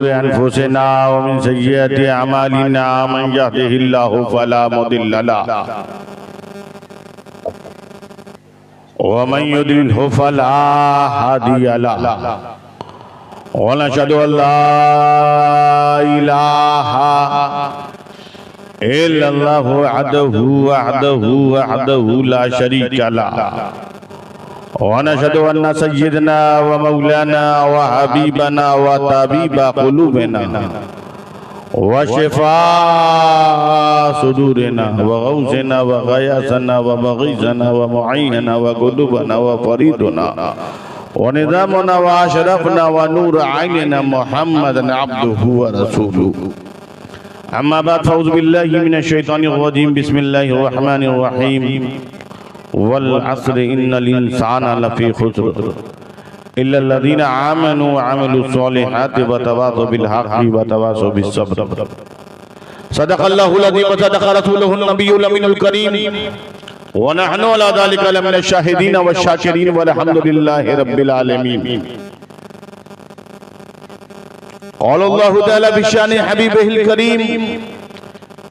अनफुसिना व मिन सय्यिआति अमालिना मन यहदिहिल्लाहु फला मुदिल्ल लहु व मन युद्लिल्हु फला हादिय लहु व नशहदु अल्ला इलाहा इल्लल्लाहु वहदहु ला शरीका लहु वनशहदु अन्ना सय्यदना व मौलाना व हबीबना व तबीबा कुलूबिना व शिफा सुदूरिना व गौसना व गयासना व बगीसना व मुईना व कुतुबना व फरीदना व निज़ामना व अशरफना व नूर आइनिना मुहम्मदन अब्दुहु व रसूलुहु अम्मा बाद फ़अऊज़ु बिल्लाहि मिनश शैतानिर रजीम बिस्मिल्लाहिर रहमानिर रहीम वल अस्र इन्नल इंसाना लफी खुस्र इल्लल्लज़ीना आमनू व अमिलुस सॉलिहाति व तवासौ बिल हक़्क़ि व तवासौ बिस सब्र सदक़ल्लाहुल अज़ीम व सदक़ रसूलुहुन नबियुल अमीनुल करीम व नहनु अला ज़ालिका लमिनश शाहिदीन व शाकिरीन वल्हम्दुलिल्लाहि रब्बिल आलमीन क़ाल अल्लाहु तआला बिशानि हबीबिहिल करीम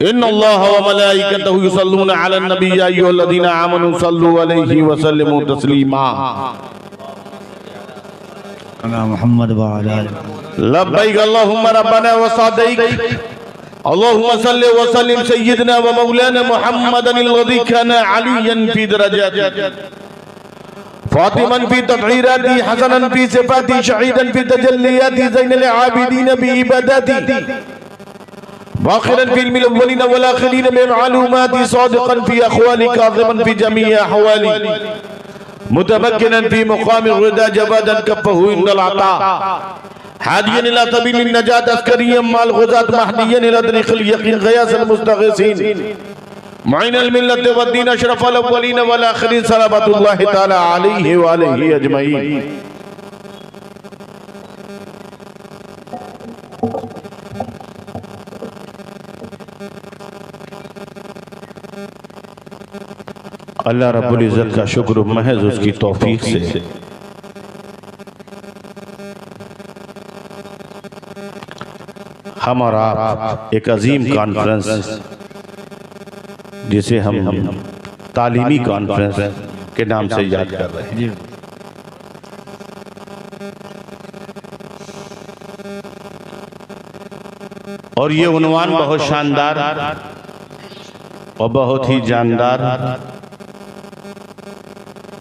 इन्नल्लाह व मलाइकतहु युसल्लूना अलन नबी या अय्युहल्लज़ीना आमनू सल्लू अलैहि व सल्लिमू तस्लीमा अला मुहम्मद व अला लब्बैक अल्लाहुम्मा रब्बना व सदैक अल्लाहुम्मा सल्लि व सल्लिम सय्यिदना व मौलाना मुहम्मदन अल्लज़ी काना अलिय्यन फी दरजाति फातिमन फी तत्हीराति हसनन फी सिफाति शहीदन फी तजल्लियाति ज़ैनुल आबिदीन फी इबादति बाखिरन फी इल्मिल अव्वलीन वल आखिरीन में मालूमाति सादिकन फी अक़वालि काज़िमन फी जमीइ अहवालि मुतमक्किनन फी मुक़ामि रिदा जवादन कफ़हु इंदल अता हादियन इला सबीलिन नजात अस्करिय्यन माल गुज़ात महदियन इला तरीक़िल यक़ीन ग़यासल मुस्तग़ीसीन मुईनल मिल्लत व दीन अशरफल अव्वलीन वल आखिरीन सलावतुल्लाहि तआला अलैहि व अलैहि अजमईन। अल्लाह रब्बुल इज़्ज़त का शुक्र महज उसकी तौफीक से हम और आप एक अजीम कॉन्फ्रेंस जिसे हम तालीमी कॉन्फ्रेंस के नाम से याद कर रहे हैं। और ये उन्वान बहुत शानदार और बहुत ही जानदार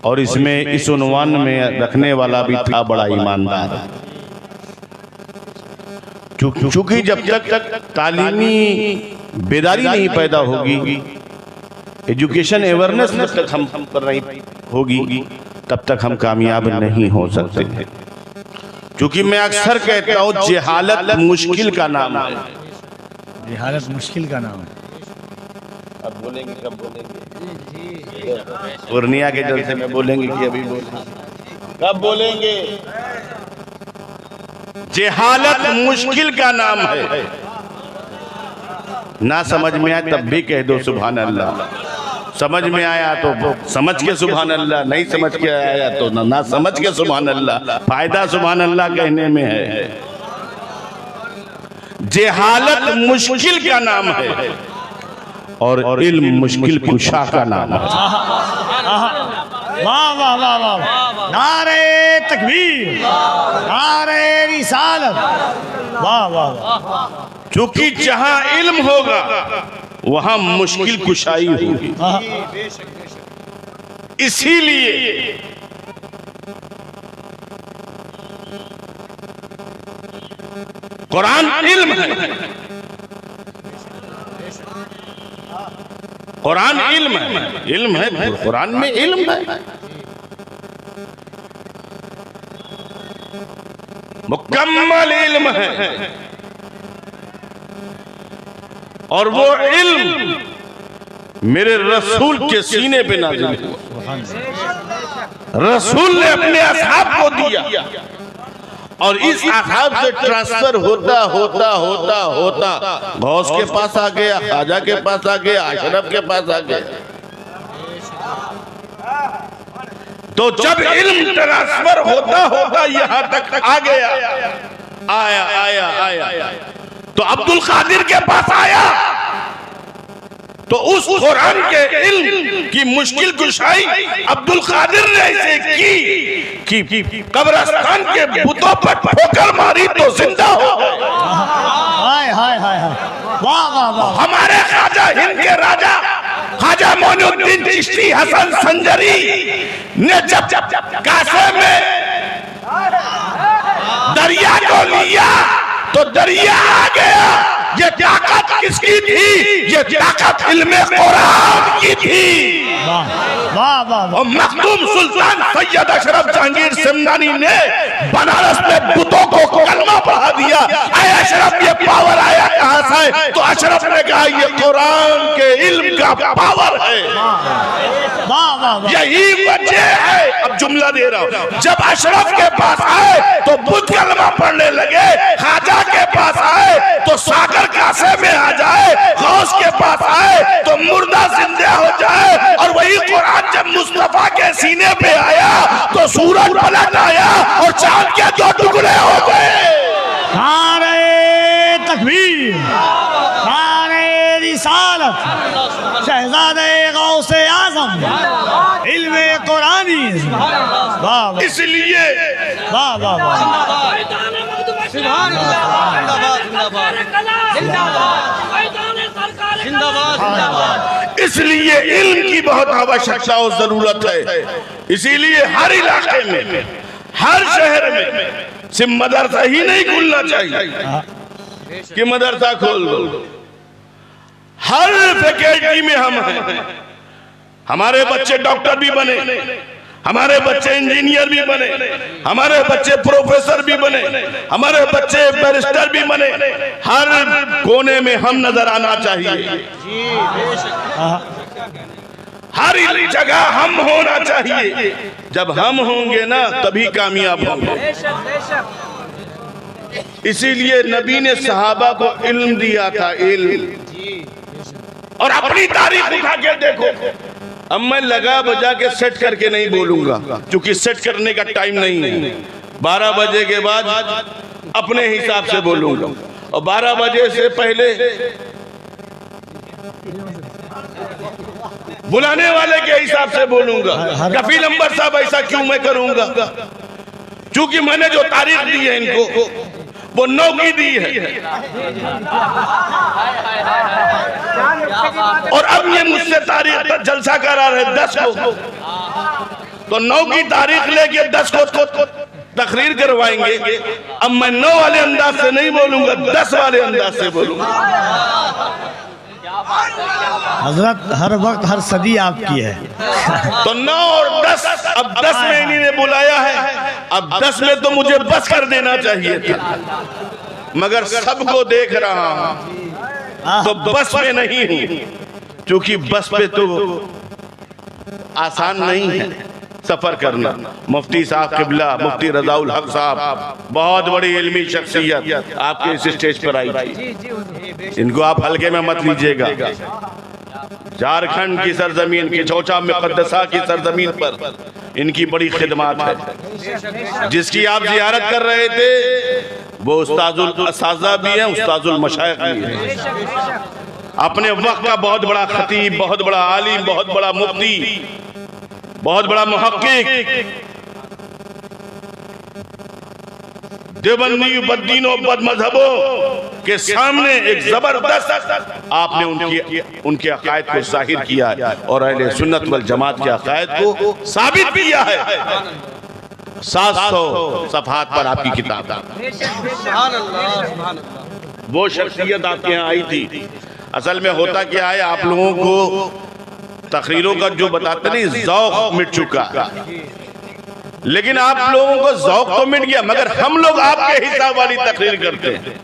और इसमें इस उन्वान में रखने वाला भी था बड़ा ईमानदार। चूंकि जब तक तालीमी बेदारी नहीं पैदा होगी, एजुकेशन अवेयरनेस जब तक हम पर नहीं होगी, तब तक हम कामयाब नहीं हो सकते। क्योंकि मैं अक्सर कहता हूँ जहालत मुश्किल का नाम है। जहालत मुश्किल का नाम है। अब बोलेंगे कब बोलेंगे? पूर्णिया के जलसे में बोलेंगे कि अभी बोलेंगे? कब बोलेंगे? जहालत मुश्किल का नाम है। ना समझ में आया तब भी कह दो सुभान अल्लाह। समझ में आया तो समझ के सुभान अल्लाह, नहीं समझ के आया तो ना समझ के सुभान अल्लाह। फायदा सुभान अल्लाह कहने में है। जहालत मुश्किल का नाम है और इल्म मुश्किल कुशा का नाम है। वाह वाह वाह वाह, नारे तकबीर, नारे रिसालत, वाह वाह। क्योंकि जहां इल्म होगा वहां मुश्किल कुशाई होगी। इसीलिए कुरान इल्म है। कुरान इल्म है, इल्म है, कुरान में इल्म है। मुकम्मल इल्म है और वो इल्म मेरे रसूल के सीने पे नाज़िल हुआ। रसूल ने अपने असहाब को दिया और इस असहाब से ट्रांसफर होता होता होता होता गौस के पास आ गया, ख्वाजा के पास आ गया, अशरफ के पास आ गया। तो जब इल्म ट्रांसफर होता होता यहाँ तक आ गया आया आया आया तो अब्दुल कादिर के पास आया तो उस कुरान के इल्म की मुश्किल कुशाई अब्दुल कादिर ने ऐसे की कब्रिस्तान के बुतों पर ठोकर मारी तो जिंदा हो गए। हाय हाय हाय हाय, वाह वाह वाह। हमारे ख्वाजा हिंद के राजा ख्वाजा मोइनुद्दीन चिश्ती हसन संजरी ने जब कासे में दरिया को लिया तो दरिया आ गया। ये ताकत किसकी थी? ये ताकत इल्मे कुरान की थी। वाह वाह वाह। और मखदूम सुल्तान सैयद अशरफ जहांगीर सिमनानी ने बनारस में बुतों को कलमा पढ़ा दिया। आए अशरफ ये पावर आया कहां से? तो अशरफ ने कहा ये कुरान के इल्म का पावर है। वाह वाह। यही वजह है, अब जुमला दे रहा हूं, जब अशरफ के पास आए तो बुत कलमा पढ़ने लगे, ख्वाजा के पास आए तो सागर कासे में आ जाए, गौस के पास आए तो मुर्दा जिंदा हो जाए। और वही कुरान जब मुस्तफा के सीने पे आया तो सूरज पलट आया और चांद के दो टुकड़े हो गए। नारे तकबीर, नारे रिसालत, शहजादे गौसे आजम, इल्मे कुरानी। वाह, इसलिए वाह वाह वाह। इसलिए इल्म की बहुत आवश्यकता और जरूरत है। इसीलिए हर इलाके में, हर शहर में सिर्फ मदरसा ही नहीं खुलना चाहिए कि मदरसा खोल दो। हर फैकल्टी में हम हैं। हमारे बच्चे डॉक्टर भी बने, हमारे बच्चे इंजीनियर भी बने, हमारे बच्चे प्रोफेसर भी बने, हमारे बच्चे बैरिस्टर भी बने। हर कोने में हम नजर आना चाहिए। हर जगह हम होना चाहिए। जब हम होंगे ना तभी कामयाब होंगे। इसीलिए नबी ने सहाबा को इल्म दिया था, इल्म। और अपनी तारीख उठा के देखो। अब मैं लगा बजा के सेट करके नहीं बोलूंगा क्योंकि सेट करने का टाइम नहीं है। 12 बजे के बाद अपने हिसाब से बोलूंगा और 12 बजे से पहले बुलाने वाले के हिसाब से बोलूंगा। कफील अंबर साहब ऐसा क्यों मैं करूंगा? क्योंकि मैंने जो तारीख दी है इनको वो 9 की दी है और अब ये मुझसे तारीख जलसा करा रहे 10 को, तो 9 की तारीख लेके 10 को तकरीर करवाएंगे। अब मैं 9 वाले अंदाज से नहीं बोलूंगा, 10 वाले अंदाज से बोलूंगा। हजरत हर वक्त हर सदी आपकी है। तो 9 और 10, अब 10 में इन्हीं ने बुलाया है। अब 10 में तो मुझे बस कर देना चाहिए था, मगर सबको देख रहा हूं तो बस में नहीं हूं, क्योंकि बस पे तो आसान नहीं है सफर करना। मुफ्ती साहब किबला, मुफ्ती रजाउल हक साहब, बहुत बड़ी इल्मी शख्सियत आपके इस स्टेज पर आई थी। इनको आप हल्के में मत लीजिएगा। झारखंड की सरजमीन की चौचा मुक़द्दसा की सरजमीन पर इनकी बड़ी खिदमत है। जिसकी आप जियारत कर रहे थे वो उस्ताजुल असाज़ा भी है, उस्ताजुल मशाइख भी है। अपने वक्त का बहुत बड़ा खतीब, बहुत बड़ा आलिम, बहुत बड़ा मुफ्ती, बहुत बड़ा मुहक्किक, देवबंदी बद्दीनों बदमज़हबों के सामने एक जबरदस्त आपने उनके अकायद को जाहिर किया है और अहले सुन्नत वल जमात के अकायद को साबित किया है। 700 सफ़हात पर आपकी किताब। वो शख्सियत आपके यहाँ आई थी। असल में होता क्या है, आप लोगों को तकरीरों का जो बताते नहीं, ज़ौक़ मिट चुका, लेकिन आप लोगों को ज़ौक़ तो मिट गया, मगर हम लोग आपके हिसाब वाली तकरीर करते हैं,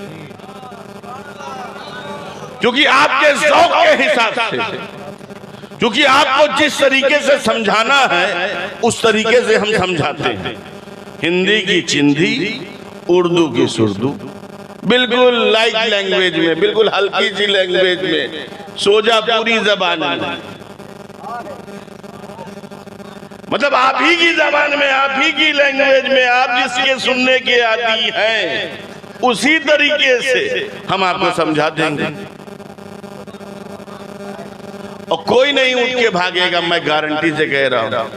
क्योंकि आपके ज़ौक़ के हिसाब से, क्योंकि आपको जिस तरीके से समझाना है उस तरीके से हम समझाते हैं। हिंदी की चिंधी, उर्दू की सुर्दू, बिल्कुल लाइट लैंग्वेज में, बिल्कुल हल्की सी लैंग्वेज में, सोजा पूरी जबान में, मतलब आप ही की जबान में, आप ही की लैंग्वेज में, आप जिसके सुनने के आदी हैं, उसी तरीके से हम आपको समझा देंगे और कोई नहीं उठ के भागेगा, मैं गारंटी से कह रहा हूं।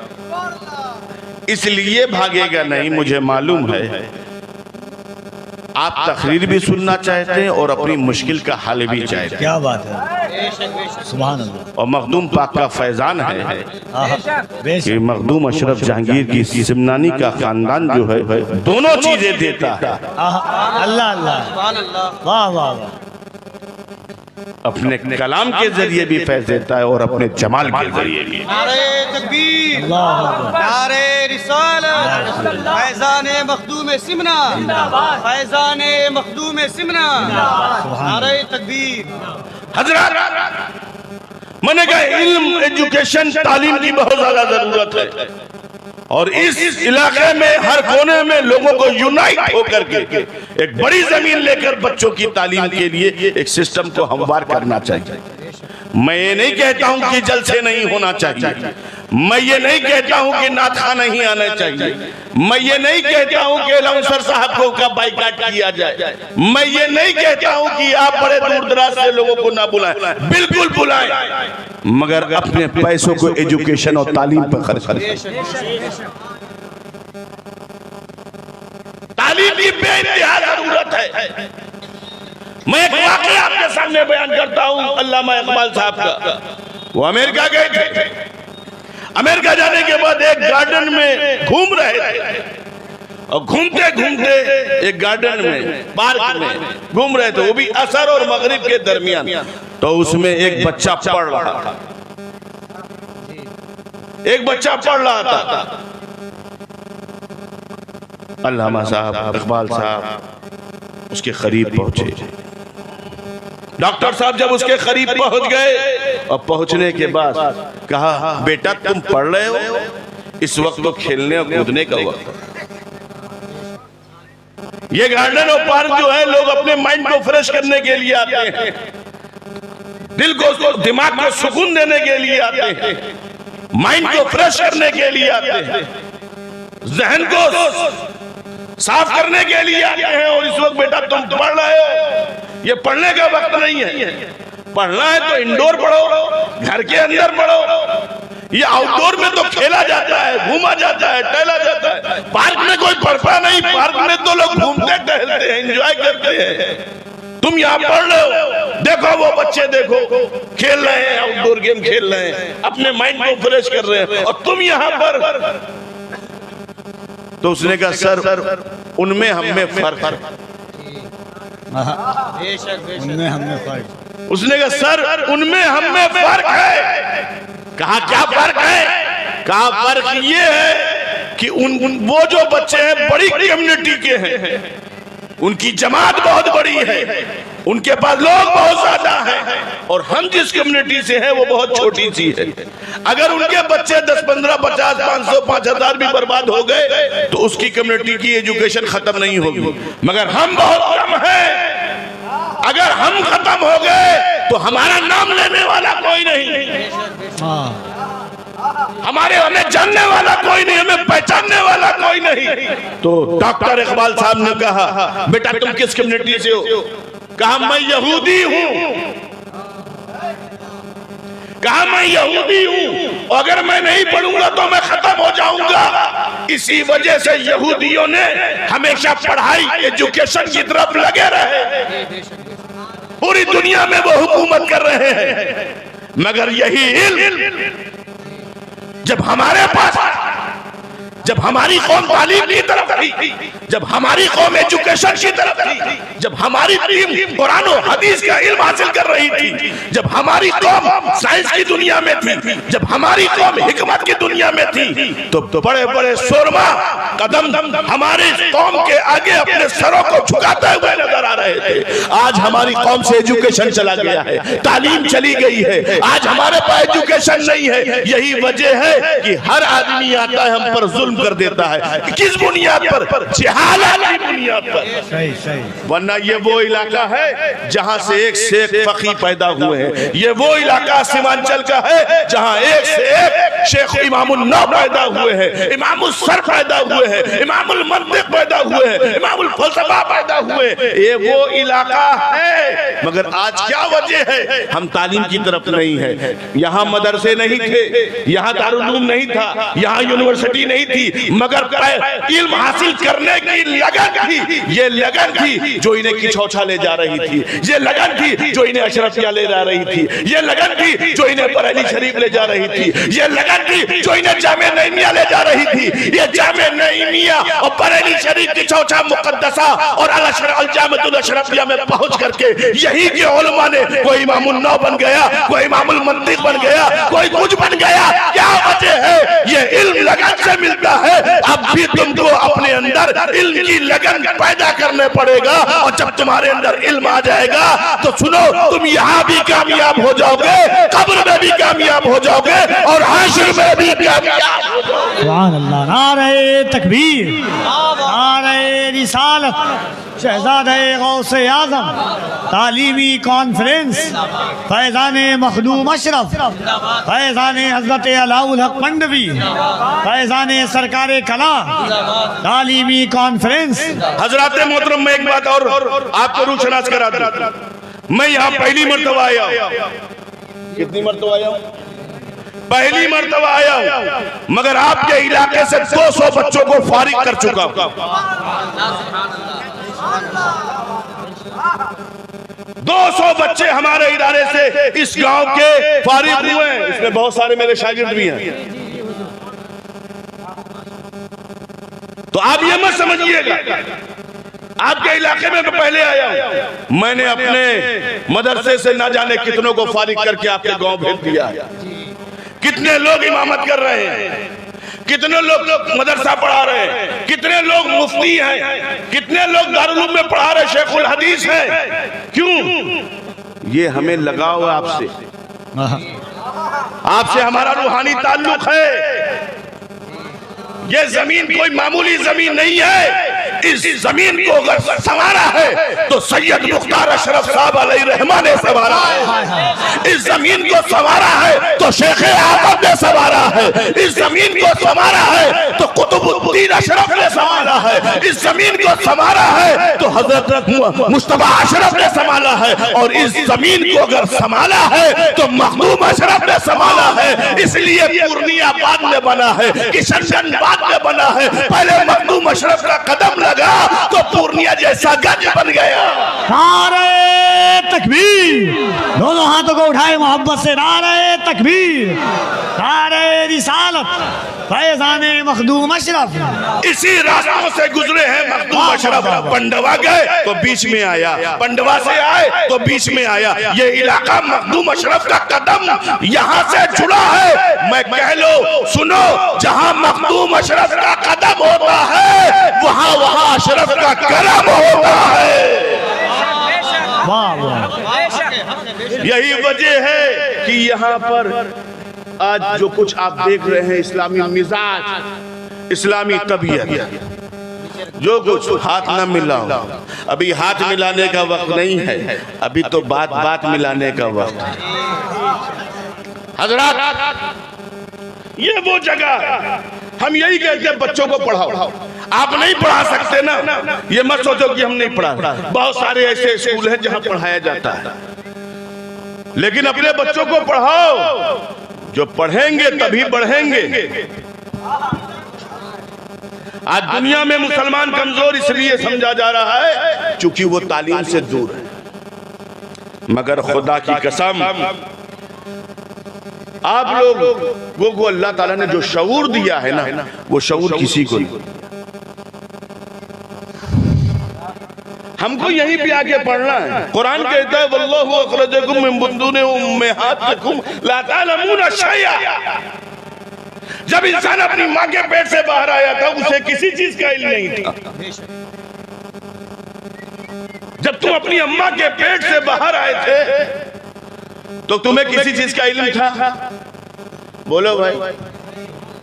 इसलिए भागेगा नहीं, मुझे मालूम है आप तकरीर भी सुनना चाहते हैं और अपनी मुश्किल का हल भी चाहते हैं। क्या बात है, सुभान अल्लाह। और मखदूम पाक का फैजान है बेशक। कि मखदूम अशरफ जहांगीर की सिमनानी का खानदान जो है दोनों चीजें देता है। अल्लाह अल्लाह, वाह वाह वाह। अपने कलाम के जरिए भी फैज देता है और अपने जमाल के जरिए भी। नारे तकबीर, अल्लाह अकबर। नारे रिसालत, फैज़ान मखदूम सिमना, फैज़ान मखदूम सिमना, नारे तकबीर। हजरत, मैंने कहा इल्म, एजुकेशन, तालीम की बहुत ज्यादा जरूरत है और इस इलाके में हर कोने में लोगों को यूनाइट होकर के एक बड़ी जमीन लेकर बच्चों की तालीम के लिए एक सिस्टम को हमवार करना चाहिए। मैं ये नहीं कहता हूं कि जलसे नहीं होना चाहिए, मैं ये नहीं कहता हूं कि नाथा नहीं आना चाहिए, मैं ये नहीं कहता हूं कि लाउंसर साहब को का बाइकाट किया जाए, मैं ये नहीं कहता हूं कि आप बड़े दूर दराज से लोगों को ना बुलाएं, बिल्कुल बुलाएं, मगर अपने पैसों को एजुकेशन और तालीम पर खर्च करें। तालीम की बेइंतहा जरूरत है। मैं एक वाकया आपके सामने बयान करता हूं अल्लामा इकबाल साहब का। वो अमेरिका गए थे, अमेरिका जाने के बाद एक गार्डन में घूम रहे थे और घूमते घूमते एक गार्डन में, पार्क में घूम रहे थे, वो भी असर और मगरिब के दरमियान। तो उसमें एक बच्चा पढ़ रहा था, एक बच्चा पढ़ रहा था। अल्लामा साहब, इकबाल साहब उसके करीब पहुंचे। डॉक्टर साहब जब उसके करीब पहुंच गए और पहुंचने के बाद कहा, बेटा तुम पढ़ रहे हो, इस वक्त तो खेलने और कूदने का वक्त। ये गार्डन और पार्क जो है लोग अपने माइंड को फ्रेश करने के लिए आते हैं, दिल को, दिमाग को सुकून देने के लिए आते हैं, माइंड को फ्रेश करने के लिए आते हैं, जहन को साफ करने के लिए आते हैं। और इस वक्त बेटा तुम पढ़ रहे हो, ये पढ़ने का वक्त नहीं है। पढ़ना है तो इंडोर पढ़ो, घर के अंदर पढ़ो। ये आउटडोर में तो खेला जाता है, घूमा जाता है, टहला जाता है, पार्क में कोई पढ़ता नहीं। पार्क में तो लोग घूमते टहलते हैं, एंजॉय करते हैं। तुम यहाँ पढ़ रहे हो, देखो वो बच्चे देखो खेल रहे हैं, आउटडोर गेम खेल रहे हैं, अपने माइंड को फ्रेश कर रहे हैं, और तुम यहाँ पर। तो उसने कहा सर उनमें हमें फर्क है। उनमें हमें फर्क। उसने कहा सर उनमें हमें फर्क है। कहा क्या फर्क है? कहा फर्क ये है कि वो जो बच्चे हैं बड़ी कम्युनिटी के हैं, उनकी जमात बहुत बड़ी है, उनके पास लोग बहुत ज्यादा हैं, और हम जिस कम्युनिटी से हैं वो बहुत छोटी सी है। अगर उनके बच्चे 10, 15, 50, 500, 5000 भी बर्बाद हो गए तो उसकी कम्युनिटी की एजुकेशन खत्म नहीं होगी। मगर हम बहुत कम हैं, अगर हम खत्म हो गए तो हमारा नाम लेने वाला कोई नहीं, हमें जानने वाला कोई नहीं, हमें पहचानने वाला कोई नहीं। तो डॉक्टर इकबाल साहब ने कहा, बेटा तुम किस कम्युनिटी से हो? कहा मैं यहूदी हूं। कहा मैं यहूदी हूं, अगर मैं नहीं पढ़ूंगा तो मैं खत्म हो जाऊंगा। इसी वजह से यहूदियों ने हमेशा पढ़ाई, एजुकेशन की तरफ लगे रहे। पूरी दुनिया में वो हुकूमत कर रहे हैं, मगर यही इल्म जब हमारे पास, जब हमारी कौम तालीम की तरफ थी, जब हमारी कौम एजुकेशन की तरफ थी, जब हमारी टीम कुरान और हदीस का इल्म हासिल कर रही थी, जब हमारी कौम साइंस की दुनिया में थी, जब हमारी कौम हिकमत की दुनिया में थी, तो बड़े बड़े शोरमा कदम हमारी कौम के आगे अपने सरों को झुकाते हुए नजर आ रहे थे। आज हमारी कौम से एजुकेशन चला गया है, तालीम चली गई है, आज हमारे पास एजुकेशन नहीं है। यही वजह है कि हर आदमी आता है हम पर जुल्म कर देता है। किस बुनियाद पर? जहालत की बुनियाद पर। सही सही। वरना ये वो इलाका है जहां से एक फकीह पैदा हुए हैं, ये वो इलाका सीमांचल का है जहां एक से एक शेख इमामुल नौ पैदा हुए हैं, इमामुल सर पैदा हुए हैं, इमामुल मंतिक पैदा हुए हैं, इमामुल फलसफा पैदा हुए। ये वो इलाका है, मगर आज क्या वजह है, हम तालीम की तरफ नहीं है। यहाँ मदरसे नहीं थे, यहाँ दारुल उलूम नहीं था, यहाँ यूनिवर्सिटी नहीं थी, मगर इल्म हासिल करने की लगन थी। ये लगन थी जो इन्हें किछौछा ले जा रही थी, ये लगन थी जो इन्हें अशरफिया ले जा रही थी, ये लगन थी जो इन्हें बरेली शरीफ ले जा रही थी, ये लगन थी जो इन्हें जामे नईमिया ले जा रही थी। ये जामे नईमिया और बरेली शरीफ की चौथा मुकद्दसा और अल जामिअतुल अशरफिया में पहुंच करके यही के उलमा ने कोई इमामुल नौ बन गया, कोई इमामुल मंतिक बन गया, कोई कुछ बन गया। क्या वजह है? ये इल्म लगन से मिलता है। अब भी तुमको अपने अंदर इल्म की लगन पैदा करने पड़ेगा, और जब तुम्हारे अंदर इल्म आ जाएगा तो सुनो, तुम यहाँ भी कामयाब हो जाओगे, कब्र में भी कामयाब हो जाओगे, और हश्र में भी कामयाब हो जाओगे। सुभान अल्लाह। नारे तकबीर, नारे रिसालत, शहजादे गौसे आज़म, तालीमी कॉन्फ्रेंस, फैज़ान मखदूम अशरफ, फैज़ान हज़रत अलाउल हक मंडवी, फैज़ान सरकारे कलाम, तालीमी कॉन्फ्रेंस। हजरात मोहतरम, मैं एक बात और आपको रूशनास करा दूं। मैं यहाँ पहली मर्तबा आया हूँ। कितनी मर्तबा आया हूँ? पहली मर्तबा आया हूँ, मगर आपके इलाके से 200 बच्चों को फारिग कर चुका हूँ। 200 बच्चे हमारे इदारे से इस गांव के फारिग हुए हैं। इसमें बहुत सारे मेरे शागिर्द भी हैं। तो आप ये मत समझिएगा, आपके इलाके में मैं पहले आया हूं। मैंने अपने मदरसे से ना जाने कितनों को फारिग करके आपके गांव भेज दिया है। कितने लोग इमामत कर रहे हैं, कितने लोग मदरसा पढ़ा रहे हैं, कितने लोग मुफ्ती हैं, कितने लोग दारुल उलूम में पढ़ा रहे शेखुल हदीस हैं। क्यों? ये हमें लगाव है आपसे, आपसे हमारा रूहानी ताल्लुक है। ये जमीन कोई मामूली जमीन नहीं है। इस जमीन को अगर संवारा है तो सैयद मुख्तार अशरफ साहब अलैहिर्रहमा ने संवारा है। इस जमीन को संवारा है तो शेख आज़म ने संवारा है। इस जमीन को संवारा है तो कुतुबुद्दीन अशरफ ने संवारा है। इस जमीन को संवारा है तो हजरत मुस्तफा अशरफ ने संभाला है। और इस जमीन को अगर संभाला है तो मखदूम अशरफ ने संभाला है। इसलिए पूर्णिया बाद में बना है, किशनगंज बाद में बना है। पहले मखदूम अशरफ का कदम लगा तो पूर्णिया जैसा गंज बन गया। नारे तकबीर, दोनों हाथों को उठाए मोहब्बत से। नारे तकबीर, नारे रिसालत, फैज़ाने मखदूम अशरफ। इसी रास्तों से गुजरे हैं मखदूम अशरफ। पंडवा गए तो बीच में आया, पंडवा से आए तो बीच में आया। ये इलाका मखदूम अशरफ का कदम यहाँ से जुड़ा है। मैं कह लो, सुनो, जहाँ मखदूम अशरफ का कदम होता है वहाँ अशरफ का करम होता है। वाह वाह। यही वजह है कि यहाँ पर आज जो कुछ आप देख रहे हैं, इस्लामी मिजाज, इस्लामी तबीयत, जो कुछ हाथ न मिलाओ। अभी हाथ मिलाने का वक्त नहीं है, अभी तो बात बात मिलाने का वक्त है। हजरात, ये वो जगह, हम यही कहते हैं बच्चों को पढ़ाओ। आप नहीं पढ़ा सकते ना, ये मत सोचो कि हम नहीं पढ़ा। बहुत सारे ऐसे स्कूल हैं जहां पढ़ाया जाता है, लेकिन अपने बच्चों को पढ़ाओ। जो पढ़ेंगे तभी बढ़ेंगे। आज दुनिया में मुसलमान कमजोर इसलिए समझा जा रहा है क्योंकि वो तालीम से दूर है। मगर खुदा की कसम, आप लोगों को अल्लाह ताला ने जो शऊर दिया है ना, वो शऊर किसी को नहीं। हमको यहीं पे आके पढ़ना है। कुरान कहता है वल्लाहु अखरजकुम मिन बुतूनि उम्महातिकुम ला तालमूना शैया। जब इंसान अपनी माँ के पेट से बाहर आया था, उसे किसी चीज का इल्म नहीं था। जब तुम अपनी अम्मा के पेट से बाहर आए थे तो तुम्हें किसी चीज का इल्म था? बोलो भाई,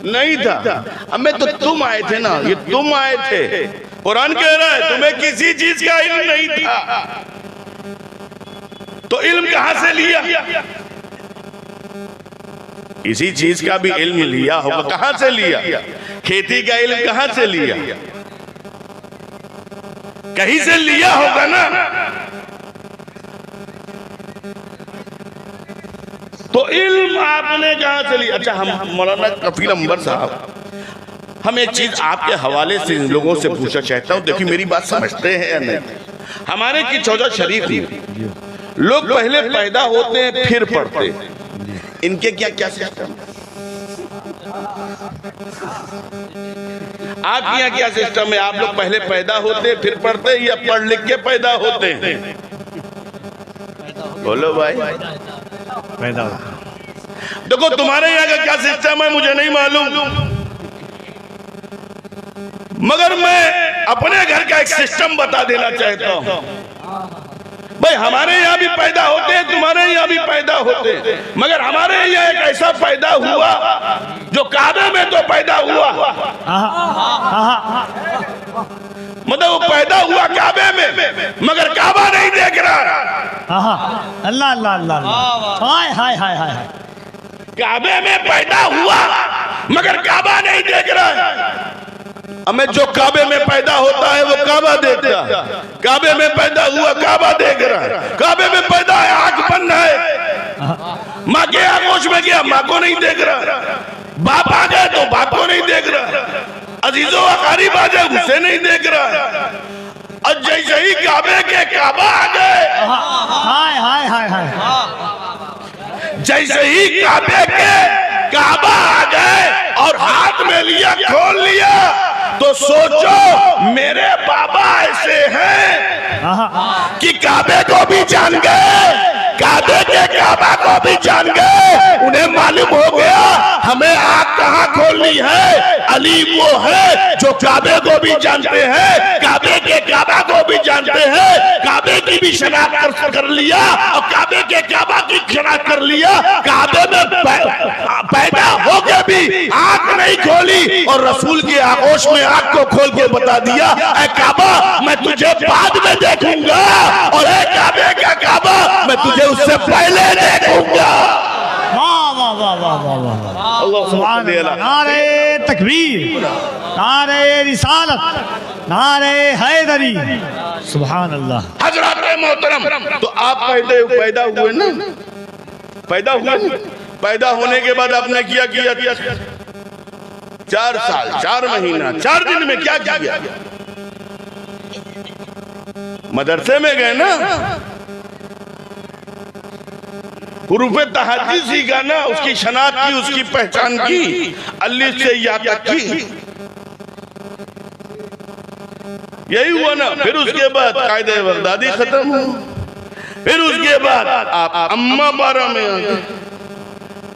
नहीं था। हमें तो तुम आए थे ना, ये तुम आए थे। कुरान कह रहा है तुम्हें किसी चीज का इल्म नहीं था, तो इल्म कहां से लिया? इसी चीज का भी इल्म लिया होगा। कहां से लिया? खेती का इल्म कहां से लिया? कहीं से लिया होगा ना। तो इल्म आपने कहां से लिया? अच्छा, हम मौलाना कफील अंबर साहब, हम एक चीज आपके हवाले से इन लोगों से पूछना चाहता हूं, देखिए मेरी बात समझते हैं या नहीं। हमारे की चौजा शरीफ में लोग पहले पैदा होते हैं फिर पढ़ते हैं, इनके क्या क्या सिस्टम? आपके यहाँ क्या सिस्टम है? आप लोग पहले पैदा होते हैं फिर पढ़ते हैं, या पढ़ लिख के पैदा होते हैं? बोलो भाई। पैदा होता। देखो तुम्हारे यहाँ का क्या सिस्टम है मुझे नहीं मालूम, मगर मैं अपने घर का एक सिस्टम बता देना चाहता हूं। भाई हमारे यहाँ भी पैदा होते हैं, तुम्हारे यहाँ भी पैदा होते हैं, मगर हमारे यहाँ एक ऐसा पैदा हुआ जो काबे में तो पैदा हुआ, मतलब वो पैदा हुआ काबे में, मगर काबा नहीं देख रहा। अल्लाह अल्लाह अल्लाह, हाय हाय हाय हाय। काबे में पैदा हुआ मगर काबा नहीं देख रहा है। हमें जो काबे में पैदा होता है वो काबा देखता है, काबे में पैदा हुआ काबा देख रहा है, काबे में पैदा है आंख बंद है, माँ के आगोश में गया माँ को नहीं देख रहा, बाप आ गए तो बाप को नहीं देख रहा, अजीजों अकारीब आ जाए उसे नहीं देख रहा। और जैसे ही काबे के काबा आ गए, हाय हाय हाय हाय, जैसे ही काबे के काबा आ गए और हाथ में लिया खोल लिया, तो सोचो मेरे बाबा ऐसे हैं कि काबे को भी जान गए, काबे के काबा को भी जान गए। उन्हें मालूम हो गया हमें आँख कहाँ खोलनी है। अली वो है जो काबे को भी जानते हैं, काबे के काबा को भी जानते हैं, काबे की भी शनाख्त कर लिया और काबे के काबा की शनाख्त कर लिया। काबे में पैदा होके भी आँख नहीं खोली और रसूल के आगोश में आँख को खोल के बता दिया, ऐ काबा मैं तुझे बाद में देखूंगा, और ऐ काबे का काबा मैं तुझे उससे पहले देखूंगा। वाह वाह वाह वाह वाह वाह, सुभान अल्लाह। नारे तकबीर, नारे रिसालत, नारे हैदरी, सुभान अल्लाह। हजरत मोहतरम, तो आप पैदा हुए ना, पैदा हुए ना, पैदा होने के बाद आपने क्या किया? 4 साल 4 महीना 4 दिन में क्या किया? मदरसे में गए ना, हुरूफ तहज्जुद सीखा ना, उसकी शनाख्त की, उसकी पहचान की, अलिफ से या तक की, यही हुआ ना। फिर उसके बाद कायदे बगदादी खत्म हो, फिर उसके बाद आप अम्मा पारा में आ गए,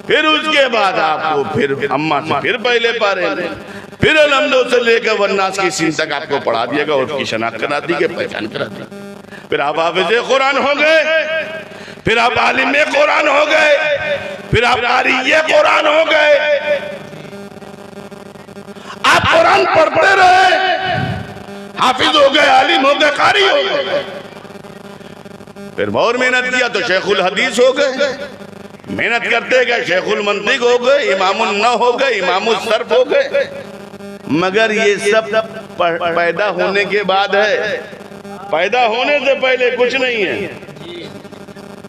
फिर उसके बाद आपको फिर अम्मा से फिर पहले पारे में, फिर अलहम्दो से लेकर वन्नास की सीन तक आपको पढ़ा दिएगा, उसकी शनाख्त करा दी, पहचान करा दी। फिर आप हाफिज़े कुरान हो गए, फिर आप आलिम कुरान हो गए, फिर आप क़ारी कुरान हो गए। आप कुरान पढ़ते रहे, हाफिज हो गए, आलिम हो गए, क़ारी हो गए। फिर और मेहनत किया तो शेखुल हदीस हो गए, मेहनत करते गए शेखुल मंतिक हो गए, इमामुन नहव हो गए, इमामुल सर्फ हो गए। मगर ये सब पैदा होने के बाद है, पैदा होने से पहले कुछ नहीं है।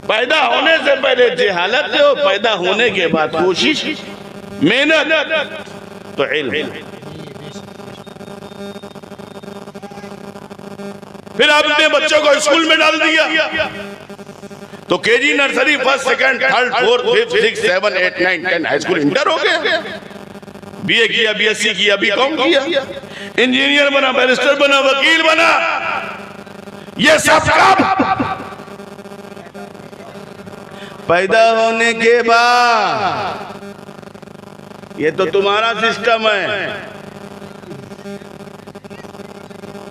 पैदा होने से पहले जहालत है, पैदा होने के बाद कोशिश, मेहनत, तो इल्म। फिर आपने बच्चों को स्कूल में डाल दिया तो KG, nursery, first, second, third, fourth, fifth, 6, 7, 8, 9, 10 high school, inter हो गया, बीए किया, बीएससी किया, बीकॉम किया, इंजीनियर बना, बैरिस्टर बना, वकील बना। ये सब कब? पैदा होने के बाद। ये तो तुम्हारा सिस्टम है।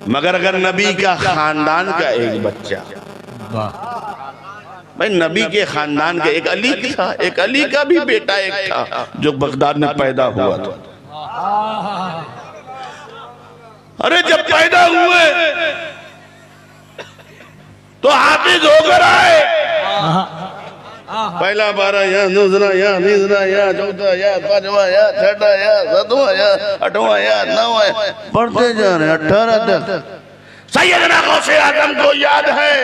मगर अगर नबी का खानदान का एक बच्चा, भाई नबी के खानदान के एक अली था, एक अली का भी बेटा एक था जो बगदाद में पैदा हुआ था। अरे जब पैदा हुए तो हाफिज होकर आए, पहला बारह या दूसरा या तीसरा या चौथा या पांचवा या छठा या सातवां या आठवां या नौवां पढ़ते जा रहे 18 तक। सैयदना गौसे आजम को याद है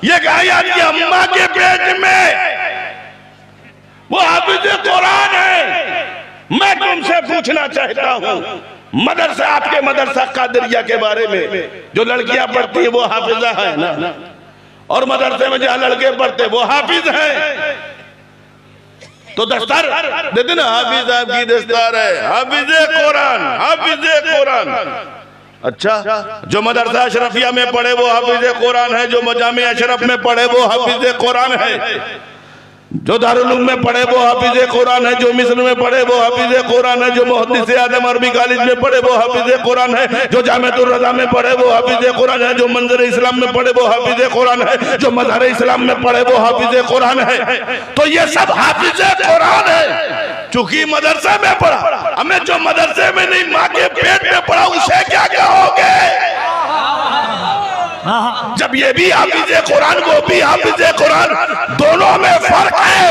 ये गाया कि अम्मा के पेट में वो हाफिज कुरान है। मैं तुमसे पूछना चाहता हूँ मदरसा, आपके मदरसा कादरिया के बारे में जो लड़कियां पढ़ती है वो हाफिजा है ना, और मदरसे में जहाँ लड़के पढ़ते वो हाफिज हैं। तो दस्तार दे देना, हाफिज आपकी दस्तार है, हाफिज कुरान, हाफिज कुरान। अच्छा, जो मदरसा अशरफिया में पढ़े वो हाफिज कुरान है, जो मजामे अशरफ में पढ़े वो हाफिज कुरान है, जो दारुल उलूम में पढ़े वो हाफिज कुरान है, जो मिस्र में पढ़े वो हाफिज कुरान है, जो मुहद्दिस आजम अरबी कॉलेज में पढ़े वो हाफिज कुरान है, जो जामिअतुर रज़ा में पढ़े वो हाफिज कुरान है, जो मंजर इस्लाम में पढ़े वो हाफिज कुरान है, जो मजहर इस्लाम में पढ़े वो हाफिज कुरान है। तो ये सब हाफिज कुरान है, चूंकि मदरसे में पढ़ा। हमें जो मदरसे में नहीं माँ के पेट में पढ़ा उसे क्या कहोगे? जब ये भी हाफिज कुरान वो भी हाफिज कुरान, दोनों में फर्क है।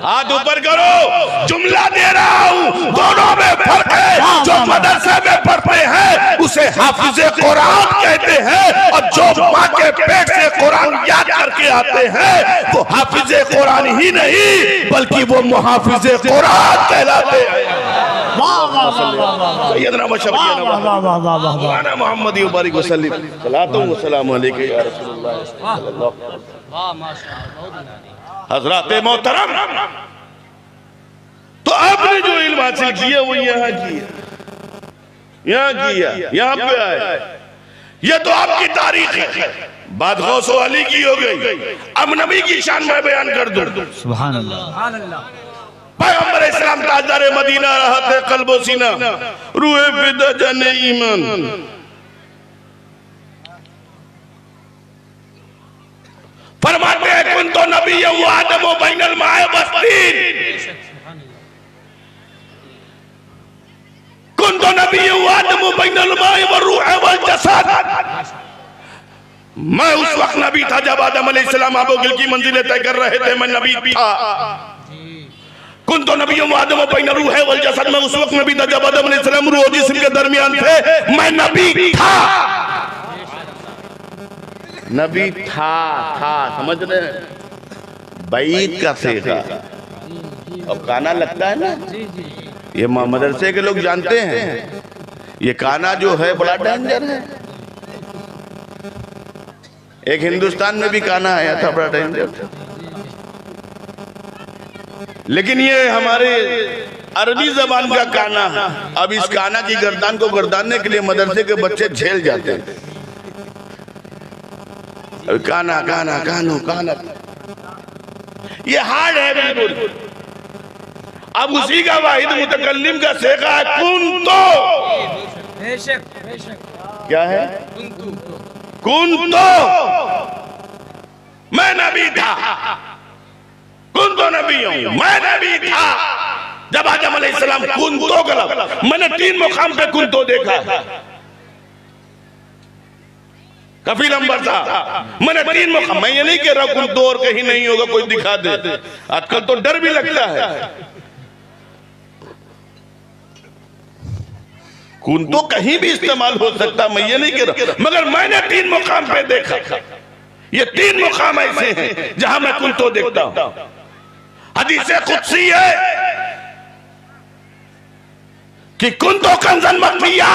हाथ ऊपर करो, जुमला दे रहा हूँ, दोनों में फर्क है। जो मदरसे में पढ़ते हैं उसे हाफिज कुरान कहते हैं, और जो माँ के पेट से कुरान याद करके आते हैं वो हाफिज कुरान ही नहीं बल्कि वो मुहाफिज कुरान कहलाते हैं। सैयदना मौलाना मोहम्मद बारिक वसल्लम सलातो व सलाम अलैका या रसूलुल्लाह सल्लल्लाहु अलैहि वसल्लम। हज़रात मोहतरम, तो आपने जो इल्म हासिल किया वो यहाँ किया, यहाँ किया, यहाँ पे आए। ये तो आपकी तारीख है। बात गौस अली की हो गई, अब नबी की शान में बयान कर दूं। सुभान अल्लाह। पैगंबर इस्लाम ताजदार मदीना राहत है कल्बो सीना रूहे फिदा जाने ईमान। फरमाते हैं कुन तो नबी व आदम बैनल माए बस्तीन, कुन तो नबी व आदम बैनल माए व रूह वल जसद। मैं उस वक्त नबी था जब आदम अलैहिस्सलाम आबोगिल की मंजिलें तय कर रहे थे, मैं नबी था। कुन तो नबी व आदम बैन रूह वल जसद, मैं उस वक्त नबी था जब आदम अलैहिस्सलाम रूह और जिस्म के दरमियान थे, मैं नबी था। नबी था समझ रहे हैं? बैत का सेगा अब काना लगता है ना, ये मदरसे के लोग जानते हैं। ये काना जो है बड़ा डेंजर है। एक हिंदुस्तान में भी काना आया था, बड़ा डेंजर था। लेकिन ये हमारे अरबी जबान का काना है। अब इस काना की गर्दान को गर्दानने के लिए मदरसे के बच्चे झेल जाते हैं। काना काना कानो काना, ये हार्ड है बिल्कुल। अब उसी का वाहिद मुतकल्लिम का सेगा है कुन तो। क्या है? कुन तो मैं नबी था, कुन तो नबी हूं, मैं नबी था। जब आदम अलैहिस्सलाम कुन तो गलत, मैंने 3 मुकाम पे कुन तो देखा। काफी लंबा था, मैंने 3 मुकाम। मैं ये नहीं कह रहा कुन तो और कहीं नहीं होगा, कोई दिखा दे। आजकल तो डर भी लगता है। कुन तो कहीं भी इस्तेमाल हो सकता, मैं ये नहीं कह रहा, मगर मैंने 3 मुकाम पे देखा। ये 3 मुकाम ऐसे हैं जहां मैं कुन तो देखता हूं। हदीस कुदसी है कि कुन तो कंजन मखफिया,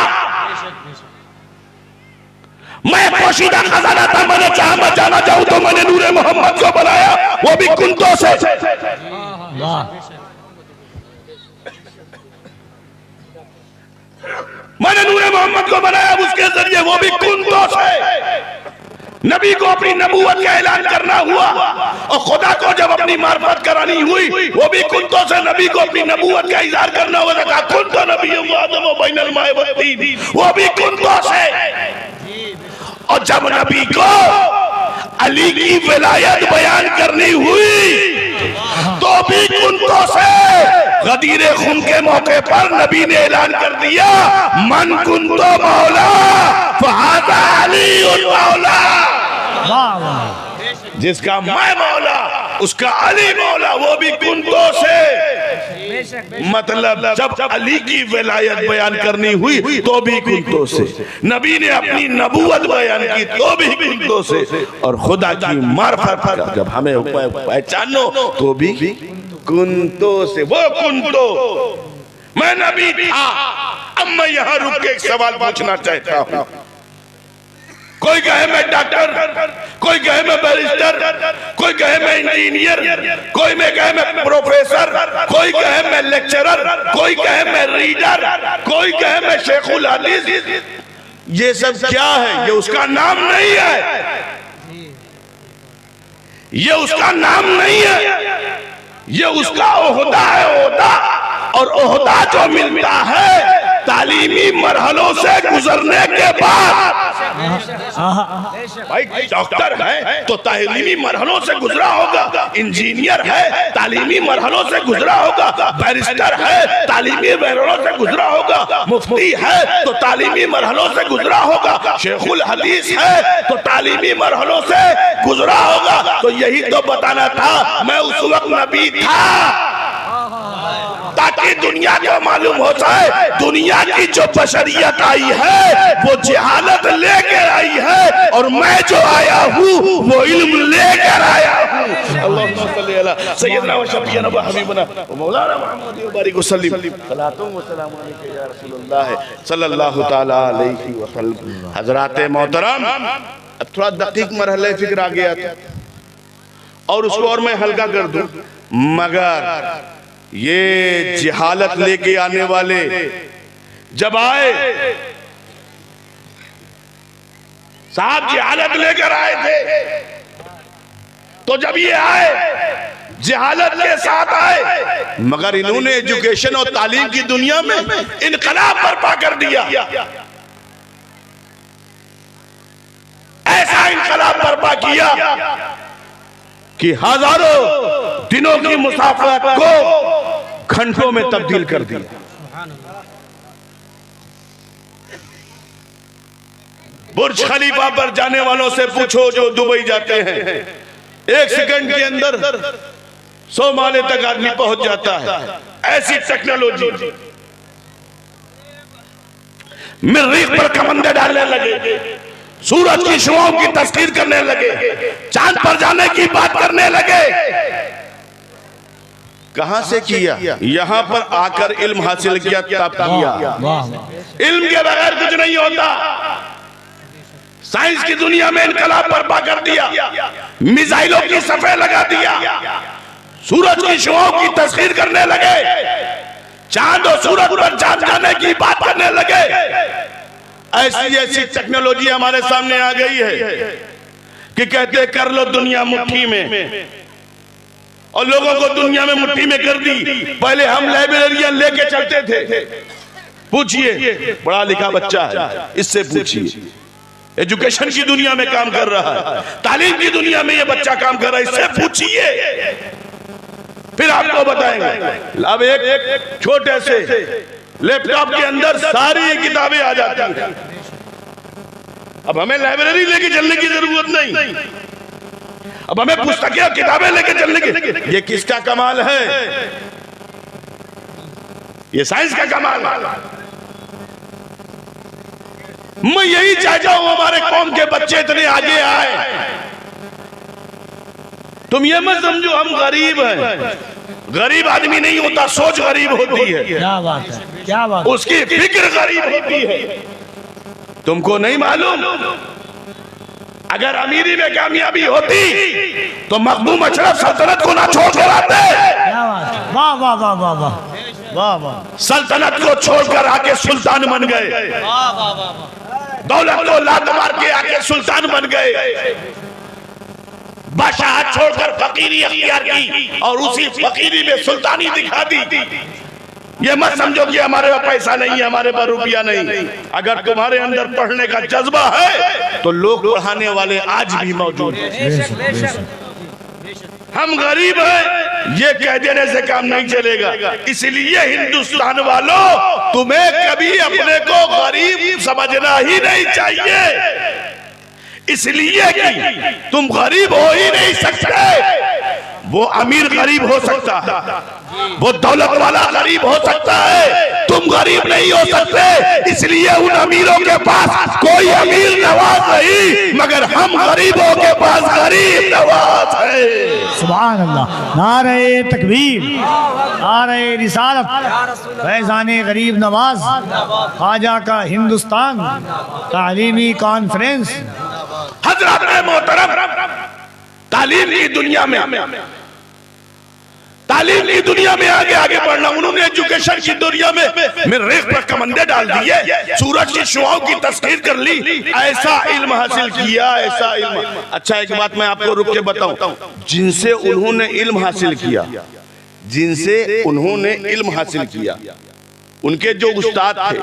मैं पोशीदा खजाना था, मैंने चाहा मैं जाना चाहूं तो मैंने नूरे मोहम्मद को बनाया, वो भी कुंतों से। मैंने नूरे मोहम्मद को बनाया उसके जरिए, वो भी कुंतों से। नबी को अपनी नबूवत का ऐलान करना हुआ, और खुदा को जब अपनी मार्फत करानी हुई वो भी कुंतों से नबी को अपनी नबूवत का इज़हार करना हुआ। कहा कुंतो नबी व आदम बैनल माए बस्तीन, वो भी कुंतों से। और जब नबी को अली की विलायत बयान करनी हुई तो भी कुंतों से। गदीरे खुम के मौके पर नबी ने ऐलान कर दिया, मन कुंतो मौला फहादा अली उल मौला। जिसका मैं मौला उसका अली मौला, वो भी कुंतो से। मतलब जब अली की विलायत बयान करनी हुई तो भी कुंतो से, नबी ने अपनी नबूवत बयान की तो भी कुंतो से, और खुदा की मार्फत जब हमें पहचानो तो भी कुंतो से। वो कुंतो मैं नबी था। अब मैं यहाँ रुक के एक सवाल पूछना चाहता हूँ। कोई कहे मैं डॉक्टर, कोई कहे मैं बैरिस्टर, कोई कहे मैं इंजीनियर, कोई में कहे मैं प्रोफेसर, कोई कहे मैं लेक्चरर, कोई कहे मैं रीडर, कोई कहे मैं शेखुल हदीस। ये सब क्या है? ये उसका नाम नहीं है, ये उसका नाम नहीं है, ये उसका ओहदा है। ओहदा, और ओहदा जो मिलता है तालीमी मरहलों से गुजरने के बाद। भाई डॉक्टर है तो तालीमी मरहलों से गुजरा होगा, इंजीनियर है तालीमी मरहलों से गुजरा होगा, बैरिस्टर है तालीमी मरहलों से गुजरा होगा, मुफ्ती है तो तालीमी मरहलों से गुजरा होगा, शेखुल हदीस है तो तालीमी मरहलों से गुजरा होगा। तो यही तो बताना था, मैं उस वक्त नबी था ताकि दुनिया को मालूम हो जाए दुनिया की जो बशरियत आई है वो जहालत लेकर आई है, और मैं जो आया हूँ वो इल्म लेकर आया हूँ। अल्लाहुम्मा सल्ली अला सय्यदना व शफीअना व हबीबना व मौलाना मुहम्मद व बारिक वसल्लिम सलातुम व सलाम अलैका या रसूलुल्लाह सल्लल्लाहु तआला अलैहि वसल्लम। हजरात मोहतरम, अब थोड़ा दकीक मरहले फिक्र आ गया था और उसको और मैं हल्का कर दूं, मगर ये जिहालत लेके आने वाले जब आए, साहब जिहालत लेकर आए थे, तो जब ये आए जिहालत के साथ आए, मगर इन्होंने एजुकेशन और तालीम की दुनिया में इनकलाब बर्पा कर दिया। ऐसा इनकलाब बर्पा किया कि हजारों दिनों की मुसाफरत को घंटों में तब्दील कर दिया। बुर्ज खलीफा पर जाने वालों से पूछो जो दुबई जाते हैं, 1 सेकंड के अंदर 100 माले तक आदमी पहुंच जाता है। ऐसी टेक्नोलॉजी, मरीख पर कमंदे डालने लगे, सूरज की शुआओं की तस्कीर करने लगे, चांद पर जाने की बात करने लगे। कहां से किया? यहां पर आकर इल्म हासिल किया, तब किया। इल्म के बगैर कुछ नहीं होता। साइंस की दुनिया में इनकलाब बर्पा कर दिया, मिसाइलों की सफे लगा दिया, सूरज की शुआओं की तस्कीर करने लगे, चांद और सूरज पर चांद जाने की बात करने लगे। ऐसी ऐसी टेक्नोलॉजी हमारे सामने आ गई है कि कहते कर लो दुनिया मुट्ठी में, और लोगों को दुनिया में मुट्ठी में कर दी। पहले हम लाइब्रेरियन लेके चलते थे, पूछिए पढ़ा लिखा बच्चा है, इससे पूछिए, एजुकेशन की दुनिया में काम कर रहा है, तालीम की दुनिया में ये बच्चा काम कर रहा है, इससे पूछिए, फिर आपको बताएंगे। अब एक छोटे से लैपटॉप के अंदर सारी किताबें आ जाती हैं। अब हमें लाइब्रेरी लेके चलने की जरूरत नहीं, अब हमें पुस्तकें और किताबें लेके चलने की। ये किसका कमाल है? ये साइंस का कमाल है। मैं यही चाहता हूं हमारे कौम के बच्चे इतने आगे आए। तुम ये मत समझो हम गरीब हैं, गरीब आदमी नहीं होता, सोच गरीब होती है। क्या बात है, क्या बात, उसकी फिक्र गरीब होती है। तुमको नहीं मालूम, अगर अमीरी में कामयाबी होती तो मखदूम अशरफ सल्तनत को ना छोड़कर आते। क्या बात है, वाह वाह वाह वाह वाह वाह वाह। सल्तनत को छोड़कर आके सुल्तान बन गए, दौलत को लात मार के आके सुल्तान बन गए, बादशाह छोड़कर फकीरी अख्तियार की और उसी फकीरी में सुल्तानी दिखा दी। ये मत समझो कि हमारे पास पैसा नहीं है, हमारे पास रुपया नहीं। अगर तुम्हारे अंदर पढ़ने का जज्बा है तो लोग पढ़ाने वाले आज भी मौजूद हैं। हम गरीब हैं ये कह देने से काम नहीं चलेगा। इसलिए हिंदुस्तान वालों, तुम्हें कभी अपने को गरीब समझना ही नहीं चाहिए। इसलिए कि तुम गरीब हो ही नहीं सकते। वो अमीर गरीब हो सकता है, वो दौलत वाला गरीब हो सकता है, तुम गरीब नहीं हो सकते। इसलिए उन अमीरों के पास कोई अमीर नवाज नहीं, मगर हम गरीबों के पास गरीब नवाज है। सुभान अल्लाह। नारे तकबीर, नारे रिसालत, फैज़ाने गरीब नवाज, ख्वाजा का हिंदुस्तान तालीमी कॉन्फ्रेंस। हज़रात मोहतरम, तालीम की दुनिया में आगे आगे बढ़ना, उन्होंने एजुकेशन की दुनिया में रेख पर कमंदे डाल दिए, सूरज की शुआओं की तस्कीर कर ली, ऐसा इल्म हासिल किया, ऐसा इल्म। अच्छा, एक बात मैं आपको रुक के बताऊं, जिनसे उन्होंने इल्म हासिल किया, उनके जो उस्ताद थे,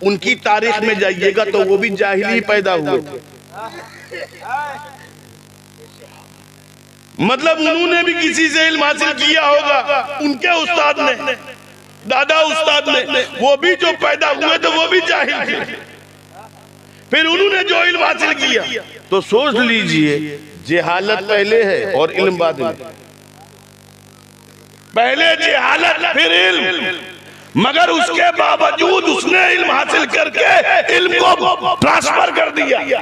उनकी तारीख में जाइएगा तो वो भी जाहिली पैदा हुए थे। मतलब उन्होंने भी किसी से इल्म हासिल किया होगा, उनके उस्ताद ने, दादा उस्ताद ने, वो भी जो पैदा हुए थे वो भी जाहिल थे। फिर उन्होंने जो इल्म हासिल किया, तो सोच लीजिए जहालत पहले है और इल्म बाद में। पहले जहालत फिर इल्म, मगर उसके बावजूद उसने इल्म हासिल करके इल्म को ट्रांसफर कर दिया।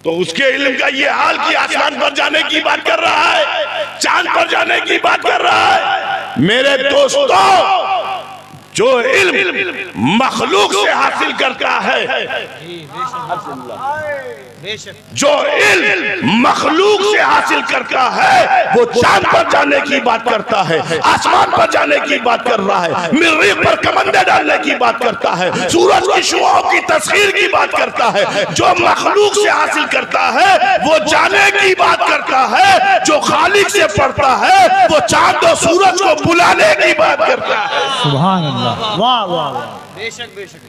तो उसके इल्म का ये हाल कि आसमान पर जाने की बात कर रहा है, चांद पर जाने की बात कर रहा है। मेरे दोस्तों, जो इल्म मखलूक से हासिल करता है, जो इल्म मखलूक से हासिल करता है, वो चांद पर जाने की बात करता है, आसमान पर जाने की बात कर रहा है, मरीख पर कमंदे डालने की बात करता है, सूरज की शुआओं की तस्वीर की बात करता है। जो मखलूक से हासिल करता है वो जाने की बात करता है, जो खालिक से पढ़ता है वो चांद और सूरज को बुलाने की बात करता है। सुभान अल्लाह, वाह वाह वाह। बेशक बेशक।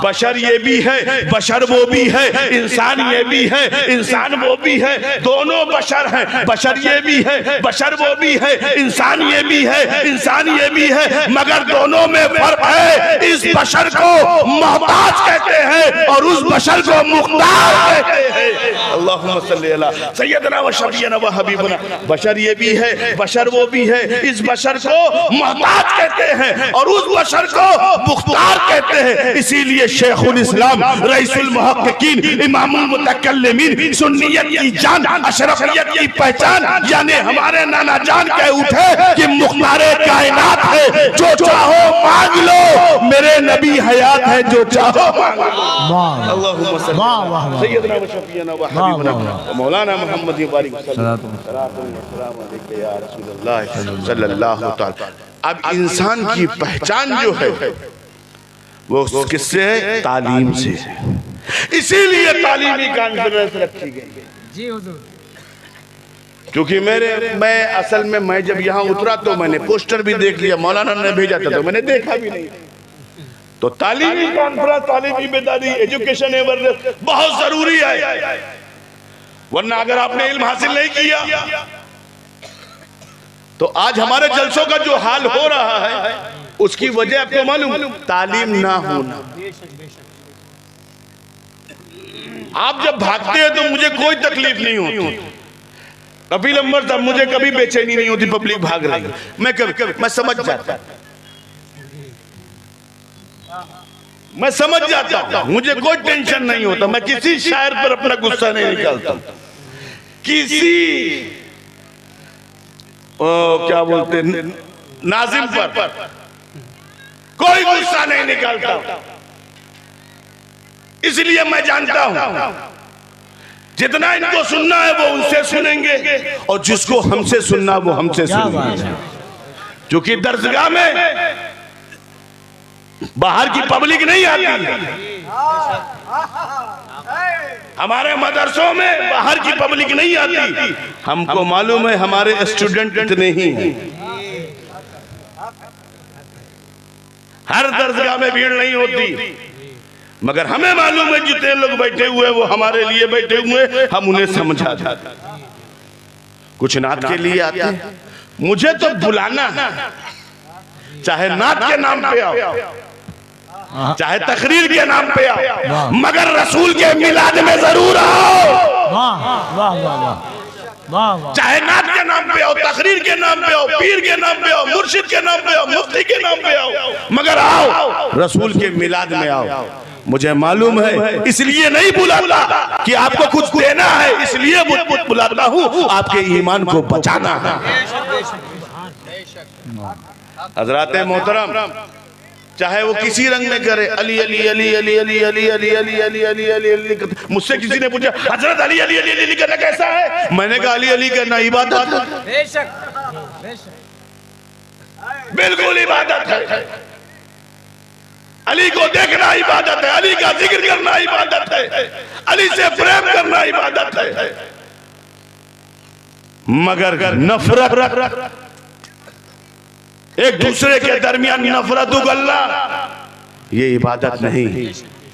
बशर ये भी है, बशर वो भी है, इंसान ये भी है, इंसान वो भी है, दोनों बशर हैं। बशर ये भी है, बशर वो भी है, इंसान ये भी है, इंसान ये भी है, मगर दोनों में फर्क है। इस बशर को मोहताज कहते हैं और उस बशर को मुख्तार कहते हैं। अल्लाहुम्मा सल्ली अला सय्यदना व शफीअना व हबीबना। बशर ये भी है, बशर वो भी है, इस बशर को मोहताज कहते हैं और उस बशर को मुख्तार कहते हैं। इसीलिए शेखुल इस्लाम, रईसुल मुहक्किकीन, इमामुल मुतकल्लिमीन, सुन्नियत की जान, अशरफियत की पहचान, यानी हमारे नाना जान कह उठे कि मुख्तारे कायनात है, जो चाहो मांग लो, मेरे नबी हयात है, जो चाहो मांग लो। अल्लाहुम्मा सल्ली अला सय्यदना व शफीअना व हबीबना व मौलाना मुहम्मद बारिक सल्लल्लाहु अलैहि। अब इंसान की पहचान जो है वो किससे है? तालीम से। इसीलिए तालीमी कॉन्फ्रेंस रखी गई जी हुजूर। क्योंकि मैं जब यहाँ उतरा तो मैंने पोस्टर भी देख लिया, मौलाना ने भेजा था तो मैंने देखा भी नहीं। तो तालीमी कॉन्फ्रेंस, तालीमी बेदारी, एजुकेशन अवेयरनेस बहुत जरूरी है। वरना अगर आपने इल्म हासिल नहीं किया तो आज हमारे जलसों का जो हाल हो रहा है उसकी वजह आपको मालूम, तालीम ना होना। आप जब भागते हैं तो मुझे कोई तकलीफ नहीं होती, कपिल अम्बर साहब, मुझे कभी बेचैनी नहीं होती पब्लिक भाग रही है। मैं समझ जाता हूं, मुझे कोई टेंशन नहीं होता। मैं किसी शायर पर अपना गुस्सा नहीं निकालता, किसी क्या बोलते नाजिम पर कोई गुस्सा नहीं निकालता। इसलिए मैं जानता हूं जितना इनको सुनना है वो उनसे सुनेंगे और जिसको हमसे सुनना वो हमसे सुनेंगे। क्योंकि दरगाह में बाहर की पब्लिक नहीं आती, हमारे मदरसों में बाहर की पब्लिक नहीं आती। हमको मालूम है हमारे स्टूडेंट इतने ही हैं। हर दरगाह में भीड़ नहीं होती, मगर हमें मालूम है जितने लोग बैठे हुए वो हमारे लिए बैठे हुए, हम उन्हें समझा देते। कुछ नात के लिए आते हैं, मुझे तो बुलाना है, चाहे नात के नाम पे आओ, चाहे तकरीर के नाम पे आओ, मगर रसूल के मिलाद में जरूर आओ। वाह वाह वाह वाह वाह वाह। चाहे नात के नाम पे आओ, तकरीर के नाम पे आओ, पीर के नाम पे आओ, मुर्शिद के नाम पे आओ, मुफ्ती के नाम पे आओ, मगर आओ रसूल के मिलाद में आओ। मुझे मालूम है इसलिए नहीं बुलाता कि आपको कुछ देना है, इसलिए बुलाता हूँ आपके ईमान को बचाना है। हजराते मोहतरम, चाहे वो किसी रंग में करे, अली अली अली अली अली अली अली अली अली अली अली अली। मुझसे किसी ने पूछा हजरत अली अली अली अली करना कैसा है, मैंने कहा अली अली करना इबादत है। बेशक बिल्कुल इबादत है। अली को देखना इबादत है, अली का जिक्र करना इबादत है, अली से प्रेम करना इबादत है। मगर नफरत, एक दूसरे के दरमियान नफरत उगलना, ये इबादत नहीं,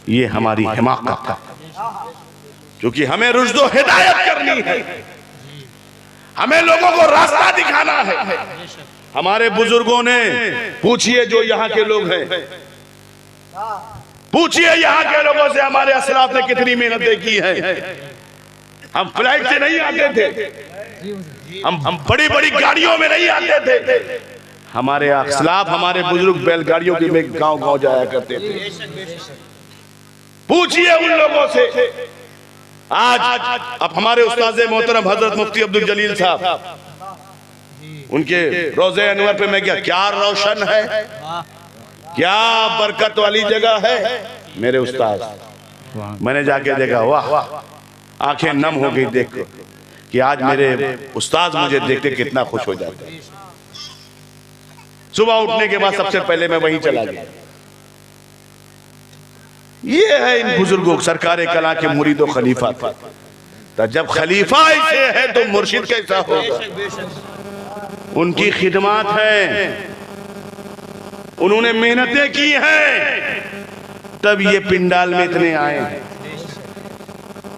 ये हमारी हिमाकत है। क्योंकि हमें रुश्दो हिदायत करनी है, हमें लोगों को रास्ता दिखाना है। हमारे बुजुर्गों ने, पूछिए जो यहाँ के लोग हैं, पूछिए यहाँ के लोगों से, हमारे असलाफ ने कितनी मेहनतें की हैं। हम फ्लाइट से नहीं आते थे, हम बड़ी बड़ी गाड़ियों में नहीं आते थे। हमारे असलाफ, हमारे बुजुर्ग बैलगाड़ियों के में गांव गांव जाया करते थे। पूछिए उन लोगों से। आज अब हमारे उस्ताद मोहतरम हजरत मुफ्ती अब्दुल जलील साहब, उनके रोजे अनवर पे मैं क्या रोशन है, क्या बरकत वाली जगह है। मेरे उस्ताद, मैंने जाके देखा, वाह, आंखें नम हो गई देख कि आज मेरे उस्ताद मुझे देखते कितना खुश हो जाते। सुबह उठने के बाद सबसे पहले मैं वहीं चला गया। ये है इन बुजुर्गों, सरकारे कला के मुरीद और खलीफा था। तो जब खलीफा ऐसे है तो मुर्शिद कैसा होगा। उनकी खिदमत है, उन्होंने मेहनतें की हैं, तब ये पिंडाल में इतने आए हैं।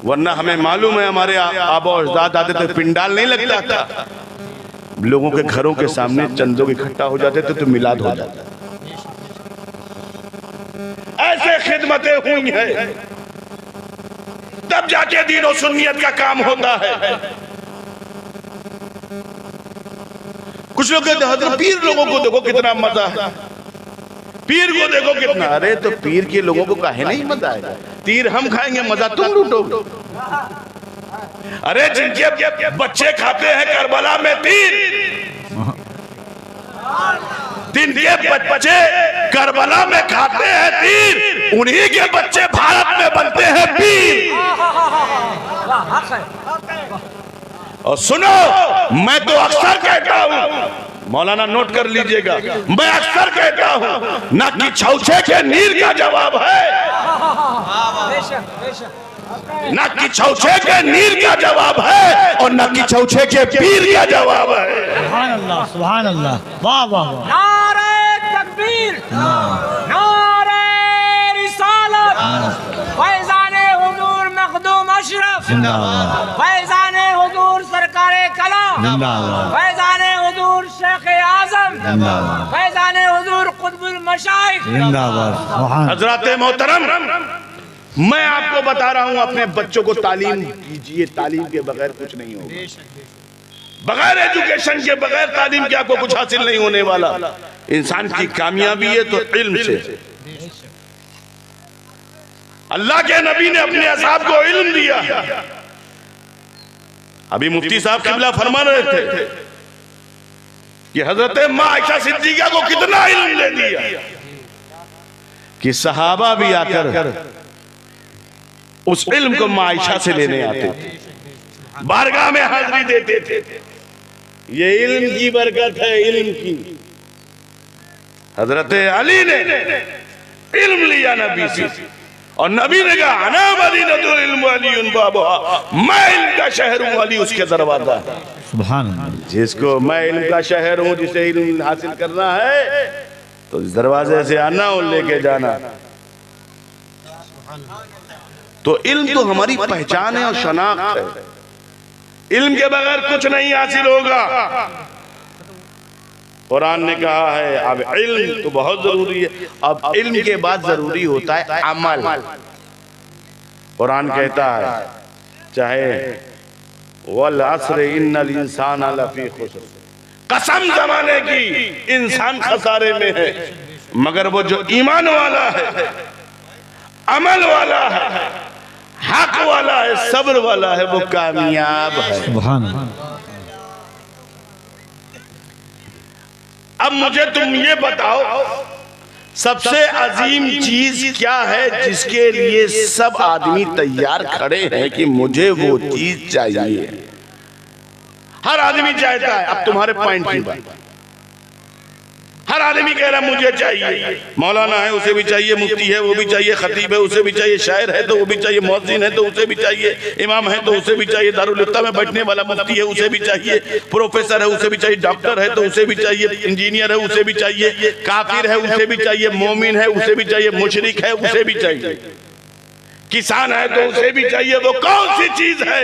वरना हमें मालूम है हमारे आबा और अजदाद आते थे, पिंडाल नहीं लगता था, लोगों के घरों के सामने चंदों इकट्ठा हो जाते थे तो मिलाद हो जाता। ऐसे खिदमतें हुई हैं, तब जाके दीन और सुन्नियत का काम होता है। कुछ लोग कहते हैं पीर लोगों को देखो कितना मजा है, पीर को देखो कितना। अरे तो पीर के लोगों को काहे नहीं मजा आएगा, तीर हम खाएंगे, मजा तुम लूटो। अरे जिनके बच्चे खाते हैं करबला में तीर, जिनके बच्चे करबला में खाते हैं तीर, उन्हीं के बच्चे भारत में बनते हैं पीर। और सुनो, मैं तो अक्सर कहता हूँ, मौलाना नोट कर लीजिएगा, मैं अक्सर कहता हूँ, न कि छौछे के नीर का जवाब है, न कि छौछे के नीर का जवाब है, और न कि छौछे के पीर का जवाब है। सुभान अल्लाह, सुभान अल्लाह, वाह वाह वाह। नारे तकबीर, नारे रिसालत, फैज़ाने हुजूर मखदूम अशरफ, फैज़ाने हुजूर सरकारे कलाम, फैज़ाने हुजूर शेख आज़म, फैज़ाने हुजूर कुतुबुल मशाइख। हज़रात मोहतरम, मैं आपको बता रहा हूं, अपने बच्चों को तालीम कीजिए, तालीम के बगैर कुछ नहीं होगा। बगैर एजुकेशन के, बगैर तालीम के आपको कुछ हासिल नहीं होने वाला। इंसान की कामयाबी है तो इल्म से। अल्लाह के नबी ने अपने असहाब को इल्म दिया। अभी मुफ्ती साहब किबला फरमा रहे थे कि हजरत माँ आयशा सिद्दीका को कितना इल्म दे दिया कि सहाबा भी आकर उस इल्म को माँ आयशा से लेने आते थे, बारगाह में हाजिरी देते थे। ये इल्म की बरकत है, इल्म की। हजरत अली ने इल्म लिया नबी से, और नबी ने कहा अना मदीनतुल इल्म वाली बाबा, मैं इल्म का शहर हूँ, अली उसके दरवाजा। सुभान अल्लाह। जिसको मैं इल्म का शहर हूँ, जिसे इल्म हासिल करना है तो इस दरवाजे से आना और लेके जाना। तो इल्म तो हमारी पहचान है और शनाख्त है। इल्म के बगैर कुछ नहीं हासिल होगा। कुरान ने कहा है अब इल्म तो बहुत जरूरी है, अब इल्म के बाद जरूरी होता है अमल। कुरान कहता है चाहे वल अस्र इन्नल इंसान लफी खुस्र, कसम जमाने की इंसान खसारे में है, मगर वो जो ईमान वाला है, अमल वाला है, हक वाला है, सब्र वाला है, वो कामयाब है। सुभान अल्लाह। अब मुझे तुम ये बताओ सबसे अजीम चीज क्या है जिसके लिए सब आदमी तैयार खड़े हैं कि मुझे वो चीज चाहिए। हर आदमी चाहता है, अब तुम्हारे पॉइंट की बात, हर आदमी कह रहा है मुझे चाहिए। मौलाना है उसे भी चाहिए, मुफ्ती है वो भी चाहिए, खतीब है उसे भी चाहिए, शायर है तो वो भी चाहिए, मुअज्जिन है तो उसे भी चाहिए, इमाम है तो उसे भी चाहिए, दारुल उलूम में बैठने वाला मुफ्ती है उसे भी चाहिए, प्रोफेसर है उसे भी चाहिए, डॉक्टर है तो उसे भी चाहिए, इंजीनियर है उसे भी चाहिए, काफिर है उसे भी चाहिए, मोमिन है उसे भी चाहिए, मुशरिक है उसे भी चाहिए, किसान है तो उसे भी चाहिए। वो कौन सी चीज है?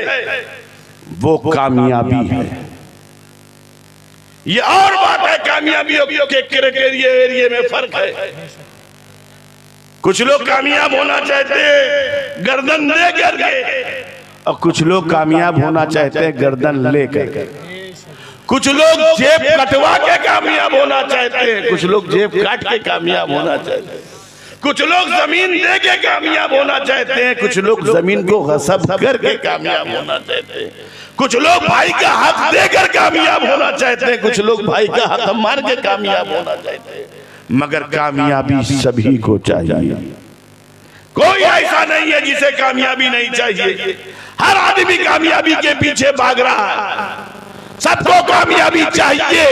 वो कामयाबी है। ये और बात है कामयाबी के क्राइटेरिया एरिया में फर्क है। कुछ लोग कामयाब होना चाहते हैं गर्दन दे करके, और कुछ लोग कामयाब होना चाहते हैं गर्दन ले करके। कुछ लोग जेब कटवा के कामयाब होना चाहते हैं, कुछ लोग जेब काट के कामयाब होना चाहते हैं, कुछ लोग जमीन दे के कामयाब होना चाहते हैं, कुछ लोग जमीन को गसब करके कामयाब होना चाहते हैं, कुछ लोग भाई का हक देकर कामयाब होना चाहते हैं, कुछ लोग भाई का हक मार के कामयाब होना चाहते हैं, मगर कामयाबी सभी को चाहिए। कोई ऐसा नहीं है जिसे कामयाबी नहीं चाहिए। हर आदमी कामयाबी के पीछे भाग रहा है, सबको कामयाबी चाहिए।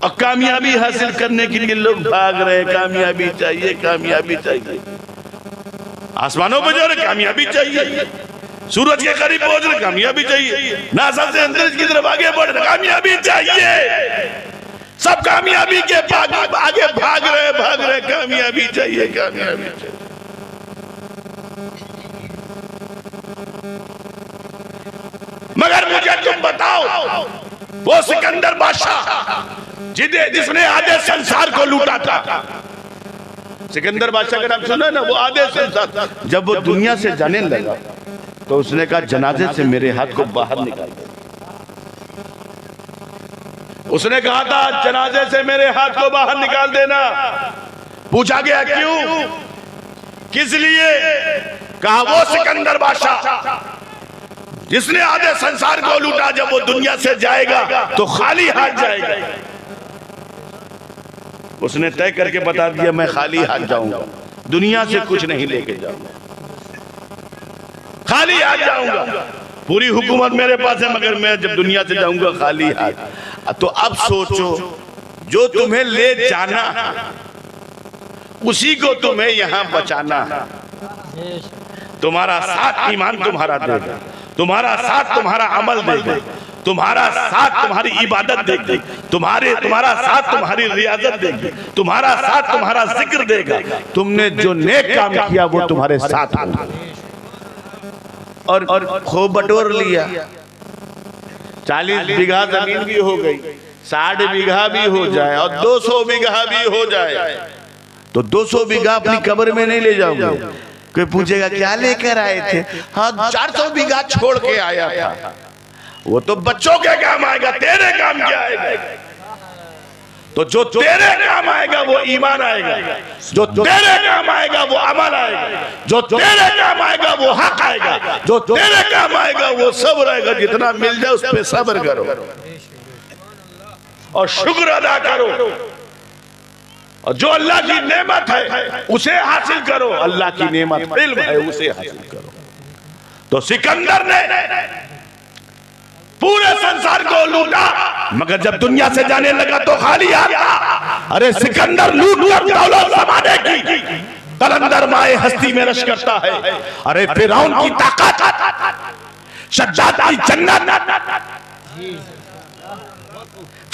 और कामयाबी हासिल करने के लिए लोग भाग रहे हैं, कामयाबी चाहिए, कामयाबी चाहिए। आसमानों पर जा रहे कामयाबी चाहिए, सूरज के करीब पहुंच रहे कामयाबी चाहिए, नासा से अंतरिक्ष की तरफ आगे बढ़ रहे कामयाबी चाहिए। सब कामयाबी के आगे भाग रहे कामयाबी चाहिए, कामयाबी चाहिए। मगर मुझे तुम बताओ वो सिकंदर बादशाह जिसने आधे संसार को लूटा था, सिकंदर बादशाह का नाम सुना ना, वो आधे संसार, जब वो दुनिया से जाने लगा तो उसने कहा जनाजे से मेरे हाथ को बाहर निकाल दे। उसने कहा था जनाजे से मेरे हाथ को बाहर निकाल देना। पूछा गया क्यों, किस लिए? कहा वो सिकंदर बादशाह जिसने आधे संसार को लूटा, जब वो दुनिया से जाएगा तो खाली हाथ जाएगा। उसने तय करके बता दिया मैं खाली हाथ जाऊंगा, दुनिया से कुछ नहीं लेके जाऊंगा, खाली हाथ जाऊंगा। पूरी हुकूमत मेरे पास है मगर मैं जब दुनिया से जाऊंगा खाली हाथ। तो अब सोचो जो तुम्हें ले जाना उसी को तुम्हें यहाँ बचाना है। तुम्हारा साथ ईमान तुम्हारा देगा, तुम्हारा साथ तुम्हारा अमल देगा, तुम्हारा साथ तुम्हारी इबादत देगी, तुम्हारा साथ तुम्हारी रियाजत देगी, तुम्हारा साथ तुम्हारा जिक्र देगा। तुमने जो नेक काम किया वो तुम्हारे साथ होगा। और खूब बटोर लिया, 40 बीघा जमीन भी हो गई, 60 बीघा भी हो जाए और 200 बीघा भी हो जाए तो 200 बीघा अपनी कब्र में नहीं ले जाओगे। कोई पूछेगा क्या लेकर आए थे? हाँ 400 बीघा छोड़ के आया था। वो तो बच्चों के काम आएगा, तेरे काम क्या आएगा? तो जो तेरे काम आएगा वो ईमान आएगा, जो तेरे काम आएगा वो अमल आएगा, जो तेरे काम आएगा वो हक आएगा, जो तेरे काम आएगा वो सब्र आएगा। जितना मिल जाए उस पे सब्र करो और शुक्र अदा करो, और जो अल्लाह की नेमत है उसे हासिल करो। अल्लाह की नेमत इल्म है, उसे हासिल करो। तो सिकंदर ने पूरे संसार को लूटा मगर जब दुनिया से जाने लगा तो खाली हाथ। अरे सिकंदर लूट कर दौलत जमाने की कलंदर माए हस्ती में रश करता है। अरे फिरौन की ताकत, शद्दाद की जन्नत,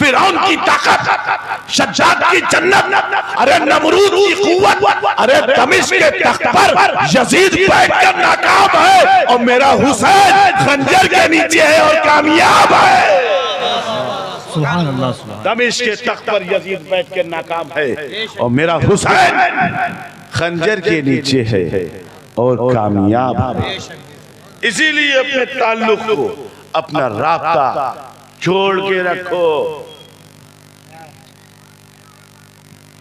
फिरौन की ताकत, शद्दाद की जन्नत, अरे नमरूद की कुव्वत, अरे दमिश्क के तख्त पर यजीद बैठकर नाकाम है और मेरा हुसैन खंजर के नीचे है और कामयाब है। सुभान अल्लाह, सुभान। दमिश्क के तख्त पर यजीद बैठकर नाकाम है और मेरा हुसैन खंजर के नीचे है और कामयाब है। इसीलिए अपने ताल्लुक को, अपना राब्ता छोड़ के रखो।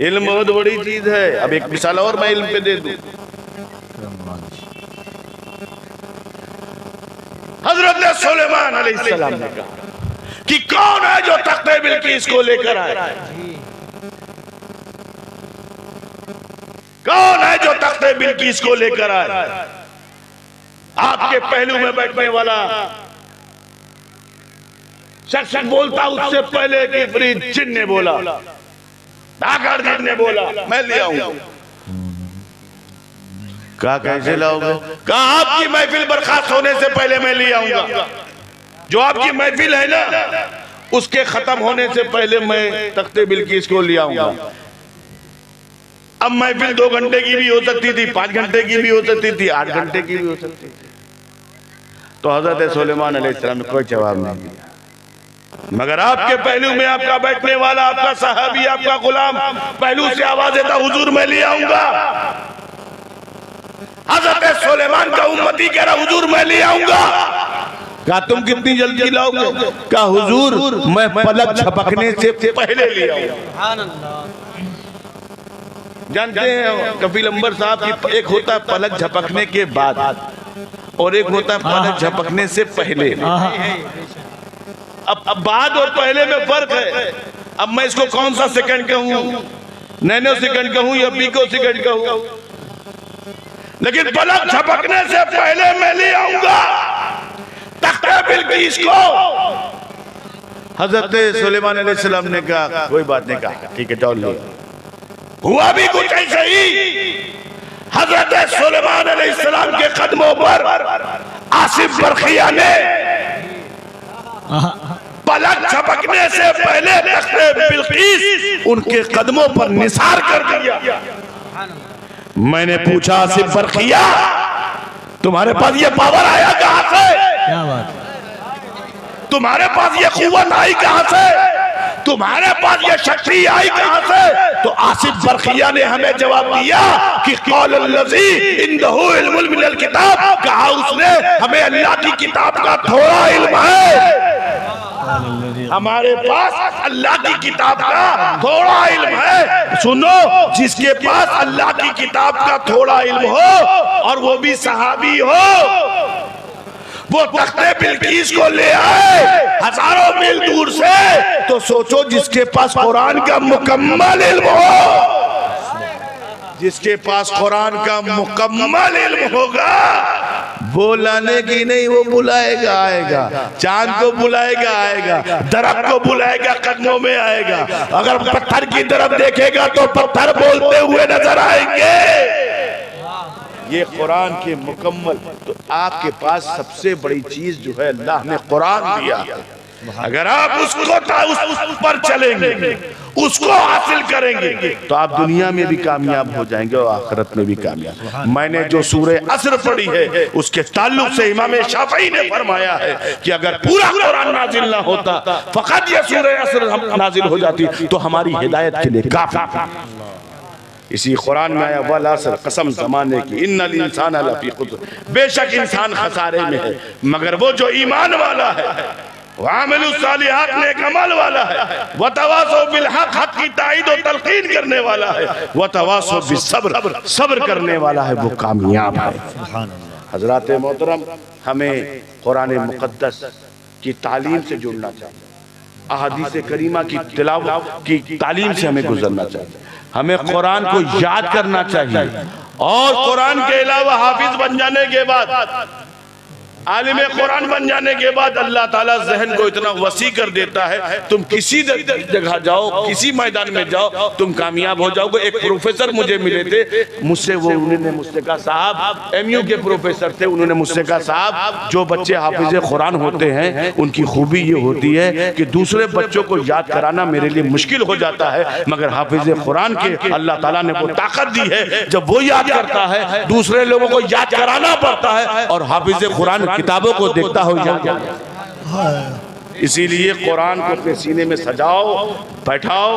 इल्म बहुत बड़ी चीज है। अब एक मिसाल और मैं इल्म पे दे दूं। हजरत सुलेमान अलैहिस्सलाम ने कहा कि कौन है जो तख्ते बिल्कीस को लेकर आए, कौन है जो तख्ते बिल्कीस को लेकर आए। आपके पहलू में बैठने वाला शख्स बोलता उससे पहले कि फरीद जिन ने बोला, डाकर जिन ने बोला मैं ले आऊंगा। कहा कैसे लाओगे? कहा आपकी महफिल बर्खास्त होने से पहले मैं ले आऊंगा। जो आपकी महफिल है ना, उसके खत्म होने से पहले मैं तख्ते बिल्कीस को ले आऊंगा। अब महफिल 2 घंटे की भी हो सकती थी, 5 घंटे की भी हो सकती थी, 8 घंटे की भी हो सकती थी। तो हजरत सुलेमान अलैहिस्सलाम ने कोई जवाब नहीं दिया। मगर आपके पहलू में आपका बैठने वाला, आपका सहाबी, आपका गुलाम पहलू से आवाज देता, हुजूर मैं ले आऊंगा। हजरत सुलेमान का उम्मती कह रहा, हुजूर मैं ले आऊंगा। कहा तुम कितनी जल्दी लाओगे? कहा हुजूर मैं पलक झपकने से पहले ले आऊंगा। जानते हैं कफील अंबर साहब की एक होता है पलक झपकने के बाद और एक होता है पलक झपकने से पहले। अब बाद और पहले में फर्क है। अब मैं इसको कौन सा सेकंड कहूं, नैनो सेकंड कहूं या पिको सेकंड कहूं, लेकिन पलक झपकने से पहले मैं ले आऊंगा तख्ते बिल्कीस को। हजरत सुलेमान अलैहिस्सलाम ने कहा कोई बात नहीं, कहा ठीक है जाओ ले। हुआ भी कुछ ऐसा ही। हजरत सुलेमान अलैहिस्सलाम के कदमों पर आसिफ बरखिया ने पलक झपकने से पहले तख्ते बिल्कीस उनके कदमों पर निसार कर दिया। मैंने पूछा आसिफ बरखिया तुम्हारे पास ये पावर आया कहां से? क्या बात, तुम्हारे पास ये कुव्वत आई कहां से? तुम्हारे पास ये शक्ति आई कहां से? तो आसिफ बरखिया ने हमें जवाब दिया कि क़ौलुल्लज़ी इंदहु इल्मुल मिनल किताब, कहा उसने हमें अल्लाह की किताब का थोड़ा इल्म है। हमारे पास अल्लाह की किताब का थोड़ा इल्म है। सुनो, जिसके पास अल्लाह की किताब का थोड़ा इल्म हो और वो भी सहाबी हो, वो तख्ते बिल्कीस को ले आए हजारों मील दूर से, तो सोचो जिसके पास कुरान का मुकम्मल इल्म हो, जिसके पास कुरान का मुकम्मल इल्म होगा, वो लाने की नहीं, वो बुलाएगा आएगा। चांद को बुलाएगा आएगा, दरख्त को बुलाएगा कदमों में आएगा। अगर पत्थर की तरफ देखेगा तो पत्थर बोलते हुए नजर आएंगे। ये कुरान के मुकम्मल। तो आपके पास सबसे बड़ी चीज जो है अल्लाह ने कुरान दिया। अगर आप उसको उस पर चलेंगे, उसको हासिल करेंगे, तो आप दुनिया में भी कामयाब हो जाएंगे और आखिरत में भी कामयाब। मैंने जो सूरह असर पढ़ी है उसके ताल्लुक से इमाम शाफई ने फरमाया है कि अगर पूरा कुरान नाजिल ना होता, फकत ये सूरह असर नाजिल हो जाती, तो हमारी हिदायत के लिए काफी। इसी कुरान में आया वल असर, कसम ज़माने की, इन्नल इंसान लफी खुस्र, बेशक इंसान खसारे में है, मगर वो जो ईमान वाला है, वामिलुस सालिहात नेक अमल वाला है, वतवासौ बिल हक, हक की ताईद और तलकीन करने वाला है, वतवासौ बिस्सब्र, सब्र करने वाला है, वो कामयाब है। हजरात मोहतरम, हमें कुरान मुक़द्दस की तालीम से जुड़ना चाहिए, अहादीस करीमा की तिलावत की तालीम से हमें गुजरना चाहिए, हमें कुरान को याद करना चाहिए, और कुरान के अलावा हाफिज बन जाने के बाद आलिम कुरान बन जाने के बाद अल्लाह ताला जहन को इतना वसी कर देता है, तुम किसी जगह जाओ, किसी मैदान में जाओ, तुम कामयाब हो जाओगे। एक प्रोफेसर मुझे मिले थे, मुझसे उन्होंने मुझसे कहा, साहब MU के प्रोफेसर थे, उन्होंने मुझसे कहा, साहब जो बच्चे हाफिज कुरान होते हैं उनकी खूबी ये होती है कि दूसरे बच्चों को याद कराना मेरे लिए मुश्किल हो जाता है, मगर हाफिज कुरान के अल्लाह ताला ने वो ताकत दी है, जब वो याद करता है दूसरे लोगों को याद कराना पड़ता है, और हाफिज कुरान किताबों को देखता हो याद। इसीलिए कुरान को अपने सीने में सजाओ, बैठाओ,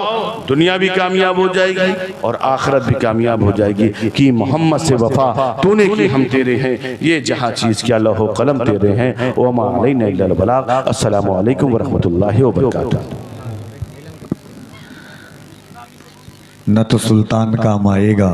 दुनिया भी कामयाब हो जाएगी और आखिरत भी कामयाब हो जाएगी कि मोहम्मद से वफा तूने की, हम तेरे हैं, ये जहाँ चीज़ क्या लौह कलम तेरे हैं। वमा अलैना इल्लल बलाग। अस्सलामु अलैकुम वरहमतुल्लाहि वबरकातुहू। न तो सुल्तान काम आएगा